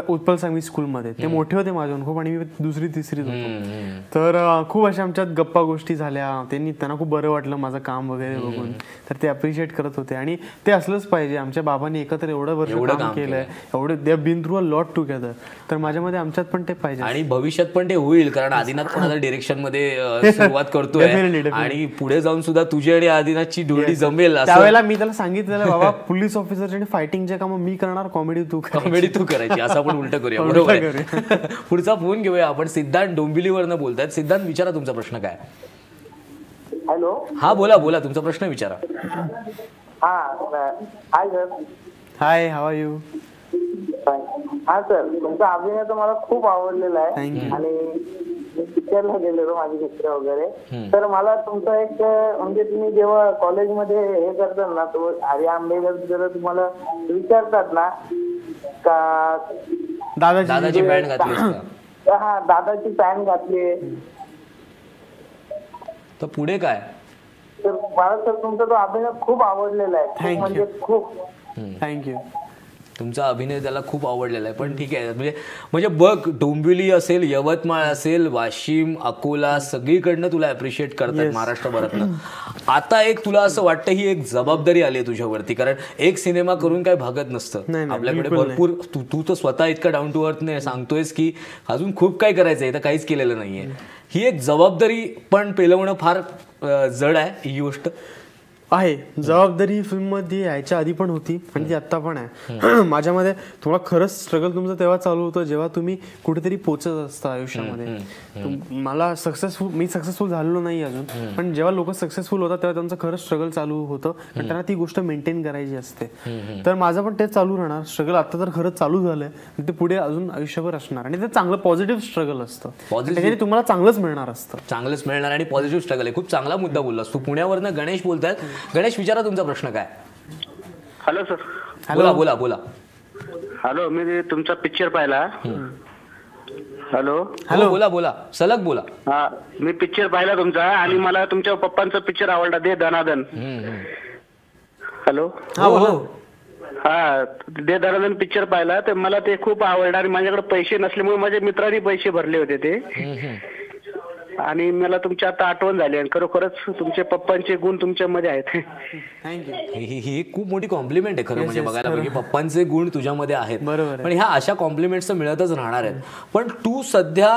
उत्पल सांगवी स्कूलमध्ये. ते मोठे होते माझ्याहून खूप आणि मी 2री 3रीत होतो. तर खूप अशा आमच्यात गप्पा गोष्टी झाल्या. त्यांना खूप बरं वाटलं माझं काम वगैरे बघून, तर ते अप्रिशिएट करत होते. आणि ते असलंच पाहिजे. आमच्या बाबांनी एकत्र एवढं वर्ष काम केलंय, एवढे they have been through a lot together. तर माझ्यामध्ये आमच्यात पण ते पाहिजे आणि भविष्यात पण ते होईल. कारण आदिनाथ पण आता डिरेक्शन मध्ये सुरुवात करतोय आणि पुढे जाऊन सुद्धा तुझी आणि आदिनाथची जोडी जमेल. त्यावेळेला मी त्याला सांगितलेलं, बाबा पोलीस ऑफिसर आणि फायटिंगचे काम मी करणार, कॉमेडी तू करायची, असं आपण उलट करूया. बरोबर. पुढचा फोन घेऊया आपण. सिद्धांत डोंबिवलीवरनं बोलतायत. सिद्धांत, विचारा तुमचा प्रश्न काय. हॅलो. हा, बोला तुमचा प्रश्न विचारा. Hi sir. High, how are you? हा सर, तुमचा अभिनय तर मला खूप आवडलेला आहे आणि मी पिक्चरला गेलेलो माझे मित्र वगैरे. तर मला तुमचा एक म्हणजे तुम्ही जेव्हा कॉलेजमध्ये हे करतात ना, तो आर्य आंबेकर जर तुम्हाला विचारतात ना का दादाची पॅन्ट घातली, हा दादाची पॅन्ट घातली, तर पुढे काय? तर मला तर तुमचा तो अभिनय खूप आवडलेला आहे. म्हणजे खूप थँक्यू. तुमचा अभिनय त्याला खूप आवडलेला आहे. पण ठीक आहे, म्हणजे बघ, डोंबिवली असेल, यवतमाळ असेल, वाशिम, अकोला, सगळीकडनं तुला अप्रिशिएट करतात महाराष्ट्रभरातनं. आता एक तुला असं वाटतं ही एक जबाबदारी आली आहे तुझ्यावरती, कारण एक सिनेमा करून काय भागत नसतं. आपल्याकडे भरपूर, तू तर स्वतः इतका डाऊन टू अर्थ नाही सांगतोयस की अजून खूप काय करायचं आहे, तर काहीच केलेलं नाहीये. ही एक जबाबदारी पण पेलवणं फार जड आहे. ही गोष्ट आहे. जबाबदारी फिल्ममध्ये यायच्या आधी पण होती आणि ती आत्ता पण आहे. माझ्यामध्ये तुम्हाला खरंच स्ट्रगल तुमचं तेव्हा चालू होतं जेव्हा तुम्ही कुठेतरी पोचत असता आयुष्यामध्ये. मला मी सक्सेसफुल झालेलो नाही अजून, पण जेव्हा लोक सक्सेसफुल होतात तेव्हा त्यांचं खरंच स्ट्रगल चालू होतं, पण त्यांना ती गोष्ट मेंटेन करायची असते. तर माझं पण तेच चालू राहणार. स्ट्रगल आता तर खरंच चालू झालंय, ते पुढे अजून आयुष्यभर असणार आणि ते चांगलं पॉझिटिव्ह स्ट्रगल असतं. त्याच्याने तुम्हाला चांगलंच मिळणार असतं. चांगलंच मिळणार आणि पॉझिटिव्ह स्ट्रगल आहे. खूप चांगला मुद्दा बोललास तू. पुण्यावरनं गणेश बोलतायत. गणेश, विचारा तुमचा प्रश्न काय. Hello sir. बोला. हॅलो, मी तुमचा पिक्चर पाहिला. हॅलो, बोला सलग बोला. हा, मी पिक्चर पाहिला तुमचा आणि मला तुमच्या पप्पांचा पिक्चर आवडला, दे दनादन. हॅलो. हा, दे दनादन पिक्चर पाहिला, तर मला ते खूप आवडलं आणि माझ्याकडे पैसे नसल्यामुळे माझ्या मित्रांनी पैसे भरले होते ते, आणि मला तुमची आता आठवण झाली आणि खरोखरच तुमचे पप्पांचे गुण तुमच्यामध्ये आहेत. ही खूप मोठी कॉम्प्लिमेंट आहे खरं म्हणजे बघायला पाहिजे. पप्पांचे गुण तुझ्यामध्ये आहेत, पण ह्या अशा कॉम्प्लिमेंट्स मिळतच राहणार आहेत. पण तू सध्या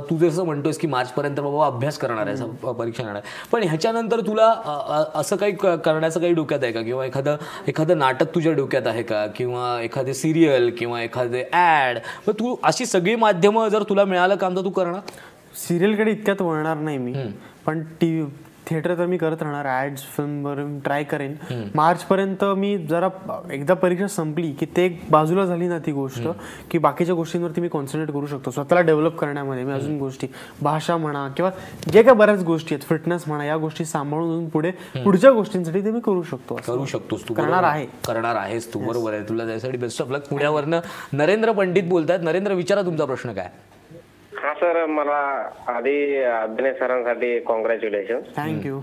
तू जसं म्हणतोस की मार्च पर्यंत बाबा अभ्यास करणार आहे, परीक्षा करणार आहे, पण ह्याच्यानंतर तुला असं काही करण्याचं काही डोक्यात आहे का, किंवा एखादं नाटक तुझ्या डोक्यात आहे का, किंवा एखादे सिरियल किंवा एखादे ऍड, मग तू अशी सगळी माध्यमं जर तुला मिळालं काम तर तू करणार? सिरियलकडे इतक्यात वळणार नाही मी, पण थिएटर तर मी करत राहणार. ऍड्स, फिल्मवर ट्राय करेन. मार्च पर्यंत मी जरा एकदा परीक्षा संपली की ते बाजूला झाली ना ती गोष्ट, की बाकीच्या गोष्टींवरती मी कॉन्सन्ट्रेट करू शकतो स्वतःला डेव्हलप करण्यामध्ये. मी अजून गोष्टी, भाषा म्हणा किंवा जे काय बऱ्याच गोष्टी आहेत, फिटनेस म्हणा, या गोष्टी सांभाळून पुढच्या गोष्टींसाठी ते मी करू शकतोस. तू करणार आहेस तू. बरोबर आहे. तुला त्यासाठी बेस्ट ऑफ लक. पुण्यावरनं नरेंद्र पंडित बोलतात. नरेंद्र, विचारा तुमचा प्रश्न काय. हा सर मला आधी अभिनय सरांसाठी कॉंग्रॅच्युलेशन. थँक्यू.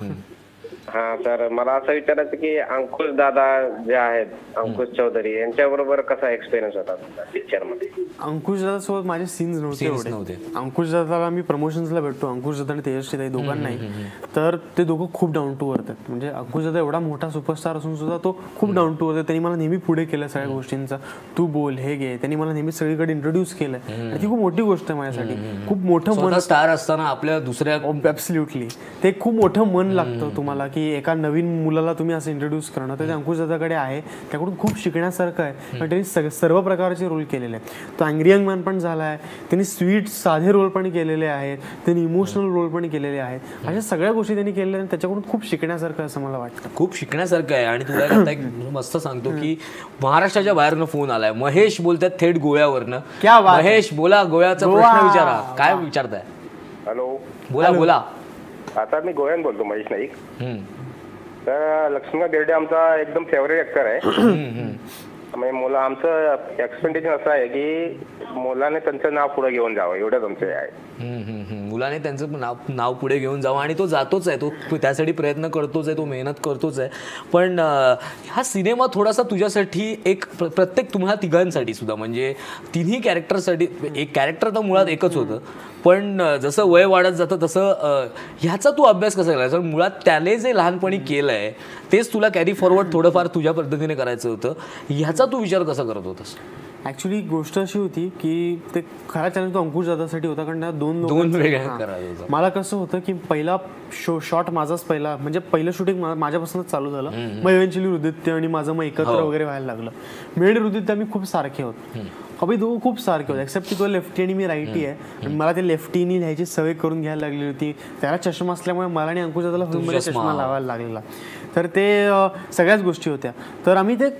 हा तर मला असं विचारायचं की अंकुश दादा जे आहेत, अंकुश चौधरी यांच्याबरोबर कसा एक्सपिरियन्स होता पिक्चर मध्ये? अंकुश दादा सोबत माझे सीन्स नव्हते. अंकुश दादाला मी प्रमोशन्सला भेटतो, अंकुश दादा आणि तेजश्री ताई दोघांनाही. तर ते दोघं खूप डाऊन टू अर्थ आहेत. म्हणजे अंकुश दादा एवढा मोठा सुपरस्टार असून सुद्धा तो खूप डाऊन टू अर्थ आहे. त्यांनी मला नेहमी पुढे केलं सगळ्या गोष्टींचा. तू बोल, हे घे. त्यांनी मला नेहमी सगळीकडे इंट्रोड्यूस केलं. ती खूप मोठी गोष्ट आहे माझ्यासाठी. खूप मोठं मन स्टार असताना आपल्या दुसऱ्या ॲब्सोल्युटली ते खूप मोठं मन लागतं तुम्हाला की एका नवीन मुलाला तुम्ही असं इंट्रोड्यूस करणं. तर ते अंकुश दादाकडे आहे. त्याकडून खूप शिकण्यासारखं आहे. पण त्यांनी सर्व प्रकारचे रोल केलेले आहेत. तो अँग्री यंग मॅन पण झाला आहे. त्यांनी स्वीट साधे रोल पण केलेले आहेत. त्यांनी इमोशनल रोल पण केलेले आहेत. अशा सगळ्या गोष्टी त्यांनी केलेल्या आहेत. त्याच्याकडून खूप शिकण्यासारखं असं मला वाटतं. खूप शिकण्यासारखं आहे. आणि तुला आता एक मस्त सांगतो की महाराष्ट्राच्या बाहेरनं फोन आलाय. महेश बोलतात थेट गोव्यावरनं. महेश बोला, गोव्याचा प्रश्न विचारा. काय विचारताय? हॅलो, बोला बोला. आता मी गोव्यान बोलतो, महेश नाईक. तर लक्ष्मीकांत बेर्डे आमचा एकदम फेवरेट ऍक्टर आहे. म्हणजे आमचं एक्सपेक्टेशन असं आहे की मुलाने त्यांचं नाव पुढे घेऊन जावं, एवढंच आमचं आहे. मुलाने त्यांचं नाव पुढे घेऊन जावं आणि तो जातोच आहे. तो त्यासाठी प्रयत्न करतोच आहे, तो मेहनत करतोच आहे. पण हा सिनेमा थोडासा तुझ्यासाठी एक प्रत्येक तुम्हाला तिघांसाठी सुद्धा म्हणजे तिन्ही कॅरेक्टरसाठी एक कॅरेक्टर तर मुळात एकच होतं. पण जसं वय वाढत जातं तसं ह्याचा तू अभ्यास कसा केला? मुळात त्याने जे लहानपणी केलं आहे तेच तुला कॅरी फॉरवर्ड थोडंफार तुझ्या पद्धतीने करायचं होतं. ह्याचा तू विचार कसा करत होतास? ॲक्च्युली गोष्ट अशी होती की ते खरा चॅलेंज तो अंकुश दादासाठी होता. कारण दोन वेगळ्या करायचं होतं. मला कसं होतं की पहिला शॉट माझाच पहिला म्हणजे पहिलं शूटिंग माझ्यापासूनच चालू झालं. मग इव्हेंच्युअली हृदित्य आणि माझं मग एकत्र वगैरे व्हायला लागलं. मेड हृदित्य आम्ही खूप सारखे होत. अभि दोघं खूप सारखे होते एक्सेप्ट की तो लेफ्टी आणि मी राईटी आहे. आणि मला ते लेफ्टीनी लिहायची सवय करून घ्यायला लागली होती. त्याला चष्मा असल्यामुळे मला आणि अंकुश दादाला फिल्ममध्ये चष्मा लावायला लागलेला. तर ते सगळ्याच गोष्टी होत्या. तर आम्ही ते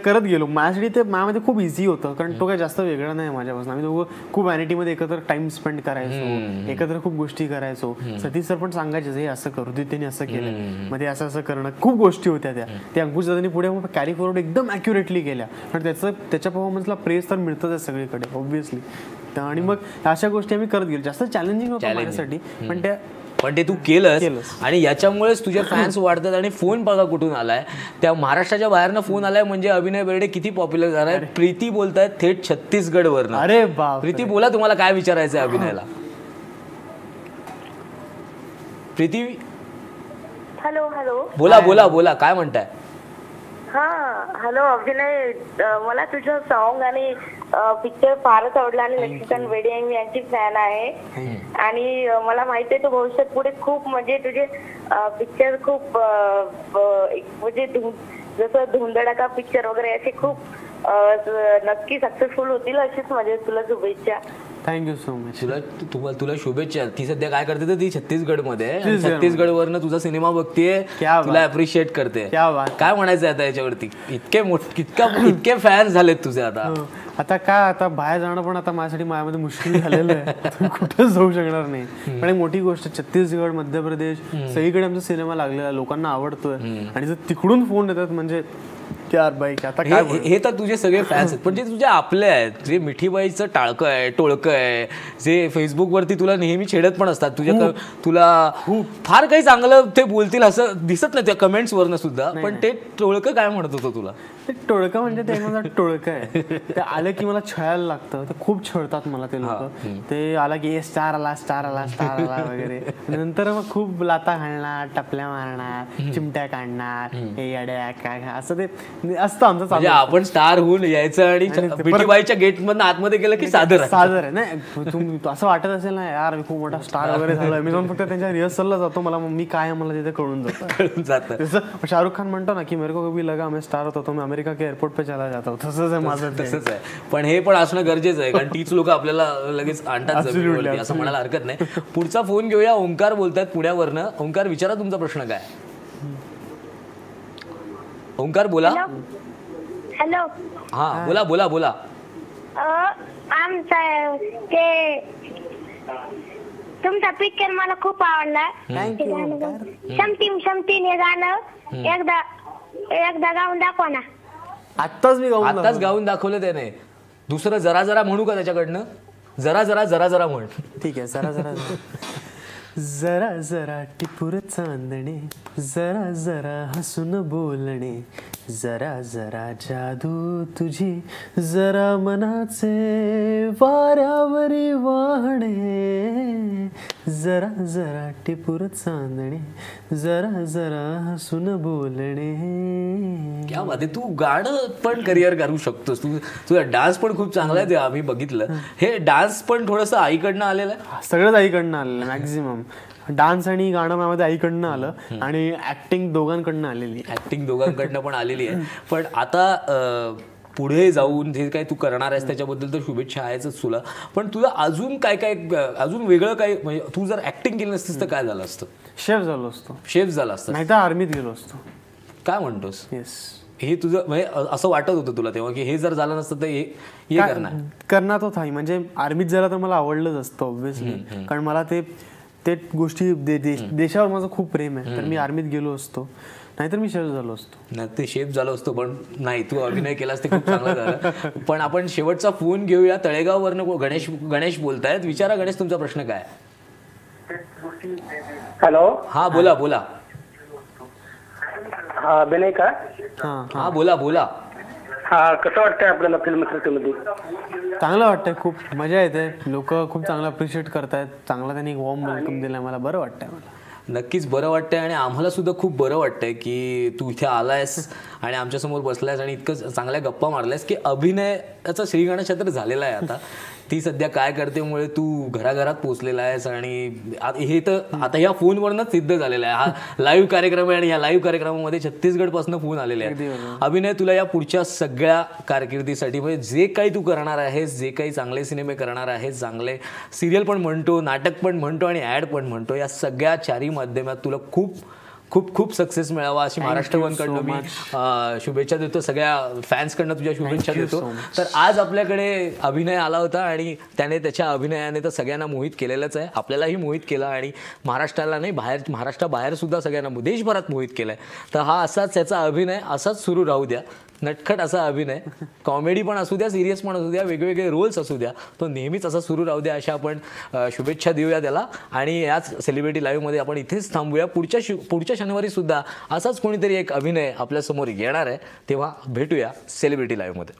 करत गेलो. माझ्यासाठी ते माझ्यामध्ये खूप इझी होतं कारण तो काही जास्त वेगळा नाही माझ्यापासून. आम्ही दोघं खूप व्हॅनिटीमध्ये एकत्र टाइम स्पेंड करायचो, एकत्र खूप गोष्टी करायचो. सतीश सर पण सांगायचे हे असं करू दे, त्यांनी असं केलं, मग ते असं असं करणं खूप गोष्टी होत्या त्या. ते अंकुश दादांनी पुढे कॅरी फॉरवर्ड एकदम ॲक्युरेटली केल्या. पण त्याच्या परफॉर्मन्सला प्रेस तर मिळतच आहे सगळीकडे ऑब्व्हियसली. आणि मग अशा गोष्टी आम्ही करत गेलो. जास्त चॅलेंजिंग होतं माझ्यासाठी पण ते तू केलंस आणि याच्यामुळेच तुझे फॅन्स वाढतात. आणि फोन बघा कुठून आलाय, त्या महाराष्ट्राच्या बाहेरनं फोन आलाय म्हणजे अभिनय बेर्डे किती पॉप्युलर झालाय. प्रीती बोलतायत थेट छत्तीसगड वरनं. अरे बाप, प्रीती बोला, तुम्हाला काय विचारायचंय अभिनयला? प्रीती हॅलो हॅलो बोला बोला बोला, काय म्हणताय? हा हॅलो अभिनय, मला तुझं सॉन्ग आणि पिक्चर फारच आवडला आणि लक्ष्मीकांत बेर्डे मी यांची फॅन आहे. आणि मला माहिती आहे तू भविष्यात पुढे खूप म्हणजे तुझे पिक्चर खूप म्हणजे जसं धुंदडका पिक्चर वगैरे असे खूप नक्की सक्सेसफुल होतील अशीच माझ्या तुला शुभेच्छा. Thank you so much. तुला शुभेच्छा. ती सध्या काय करते तर ती छत्तीसगड मध्ये, छत्तीसगड वरनं तुझा सिनेमा बघतेय, तुला अप्रिशिएट करते. काय म्हणायचं आता याच्यावरती? इतके फॅन्स झालेत तुझे आता. आता काय, आता बाहेर जाणं पण आता माझ्यासाठी माझ्यामध्ये मुश्किल झालेलं आहे. कुठंच जाऊ शकणार नाही. पण एक मोठी गोष्ट, छत्तीसगड, मध्य प्रदेश सगळीकडे आमचा सिनेमा लागलेला, लोकांना आवडतोय. आणि जर तिकडून फोन येतात म्हणजे हे तर तुझे सगळे फॅन्स आहेत. पण जे तुझे आपले आहेत, जे मिठीबाईचं टाळकं आहे, टोळकं आहे, जे फेसबुकवरती तुला नेहमी छेडत पण असतात, तुला फार काही चांगलं ते बोलतील असं दिसत नाही त्या कमेंट्स वरनं सुद्धा. पण ते टोळकं काय म्हणत होतं तुला? ते टोळकं म्हणजे ते माझं टोळकं आहे. ते आलं की मला छळायला लागतं. ते खूप छळतात मला ते लोक. ते आला की स्टार आला स्टार आला स्टार आला वगैरे. नंतर मग खूप लाता घालणार, टपल्या मारणार, चिमट्या काढणार, हे अड्या काय असं ते असतं आमचं चालू. आपण स्टार होऊन यायचं आणि मिठीबाईच्या गेट मधून आतमध्ये गेलं की सादर आहे. नाही तुम्ही असं वाटत असेल ना यार मी खूप मोठा स्टार वगैरे झालोय, मी जाऊन फक्त त्यांच्या रिहर्सलला जातो, मला मी काय मला तिथे कळून जातं. जसं शाहरुख खान म्हणतो ना की मेरे को कभी लगा मैं स्टार होता तो मैं अमेरिका के एअरपोर्ट पे चला जाता हूं. तसंच आहे माझं. तसंच आहे. पण हे पण असणं गरजेचं आहे कारण तीच लोक आपल्याला लगेच आणतात असं म्हणायला हरकत नाही. पुढचा फोन घेऊया. ओंकार बोलतात पुण्यावरनं. ओंकार विचारा तुमचा प्रश्न काय. ओंकार बोला. हॅलो. हा बोला बोला बोला. आमचा ते तुमचा पिक्चर मला खूप आवडला. शमतीने गाणं एकदा गाऊन दाखवा ना. आत्ताच गाऊन दाखवलं त्याने. दुसरं जरा जरा म्हणू का त्याच्याकडनं? जरा जरा जरा जरा म्हण. ठीक आहे. जरा जरा जरा जरा टिपूर चांदणे, जरा जरा हसून बोलणे, जरा जरा जादू तुझी, जरा मनाचे वाऱ्यावरी वाहणे, जरा जरा टिपूर चांदणे, जरा जरा हसून बोलणे. क्या बात आहे. तू गाणं पण करिअर करू शकतोस. तुझा डान्स पण खूप चांगला आहे, ते आम्ही बघितलं. हे डान्स पण थोडंसं आईकडनं आलेलं आहे. सगळंच आईकडनं आलेलं मॅक्झिमम. डान्स आणि गाणं माझ्यामध्ये आईकडनं आलं आणि ऍक्टिंग दोघांकडनं आलेली. ऍक्टिंग दोघांकडनं पण आलेली आहे. पण आता पुढे जाऊन जे काही तू करणार आहेस त्याच्याबद्दल तर शुभेच्छा आहेच तुला. पण तुला अजून काय काय अजून वेगळं काय, म्हणजे तू जर ऍक्टिंग केली नसतीस तर काय झालं असतं? शेफ झालो असतो. शेफ झाला असतं, नाही तर आर्मीत गेलो असतो. काय म्हणतोस? येस. हे तुझं म्हणजे असं वाटत होतं तुला तेव्हा की हे जर झालं नसतं तर हे करणार तो थाई. म्हणजे आर्मीत जायला तर मला आवडलंच असतं ऑब्व्हियसली, कारण मला ते गोष्टी देशावर माझं खूप प्रेम आहे. तर मी आर्मीत गेलो असतो, नाहीतर मी शेफ झालो असतो. नाही ते शेफ झालो असतो, पण नाही तू अभिनय केलास ते खूप चांगलं झालं. पण आपण शेवटचा फोन घेऊया. तळेगाववरनं गणेश बोलतायत. विचारा गणेश, तुमचा प्रश्न काय? हॅलो. हा बोला बोला. हा अभिनय का? हा बोला बोला. हा कसं वाटतंय आपल्याला फिल्मसृष्टीमध्ये? चांगलं वाटतंय, खूप मजा येते. लोक खूप चांगलं अप्रिशिएट करतायत. चांगला त्यांनी वॉर्म वेलकम दिला. मला बरं वाटतंय. मला नक्कीच बरं वाटतंय आणि आम्हाला सुद्धा खूप बरं वाटतंय की तू इथे आलायस आणि आमच्यासमोर बसलायस आणि इतकं चांगल्या गप्पा मारलायस की अभिनयाचा श्रीगणेश छत्र झालेला आहे आता. ती सध्या काय करतेमुळे तू घराघरात पोहोचलेला आहेस आणि हे तर आता ह्या फोनवरनंच सिद्ध झालेलं आहे. हा लाईव्ह कार्यक्रम आहे आणि या लाईव्ह कार्यक्रमामध्ये छत्तीसगडपासून फोन आलेले आहेत. अभिनय, तुला या पुढच्या सगळ्या कारकिर्दीसाठी म्हणजे जे काही तू करणार आहेस, जे काही चांगले सिनेमे करणार आहेस, चांगले सिरियल पण म्हणतो, नाटक पण म्हणतो आणि ॲड पण म्हणतो, या सगळ्या चारी माध्यमात तुला खूप खूप खूप सक्सेस मिळावा अशी महाराष्ट्र वनकडनं मी शुभेच्छा देतो. सगळ्या फॅन्सकडनं तुझ्या शुभेच्छा देतो. तर आज आपल्याकडे अभिनय आला होता आणि त्याने त्याच्या अभिनयाने तर सगळ्यांना मोहित केलेलंच आहे. आपल्यालाही मोहित केलं आणि महाराष्ट्राला नाही, महाराष्ट्राबाहेर सुद्धा सगळ्यांना देशभरात मोहित केलं आहे. तर हा असाच याचा अभिनय असाच सुरू राहू द्या. नटखट असा अभिनय, कॉमेडी पण असू द्या, सिरियस पण असू द्या, वेगवेगळे रोल्स असू द्या, तो नेहमीच असा सुरू राहू द्या अशा आपण शुभेच्छा देऊया त्याला. आणि याच सेलिब्रिटी लाईव्हमध्ये आपण इथेच थांबूया. पुढच्या शनिवारी सुद्धा असाच कोणीतरी एक अभिनय आपल्यासमोर येणार आहे. तेव्हा भेटूया सेलिब्रिटी लाईव्हमध्ये.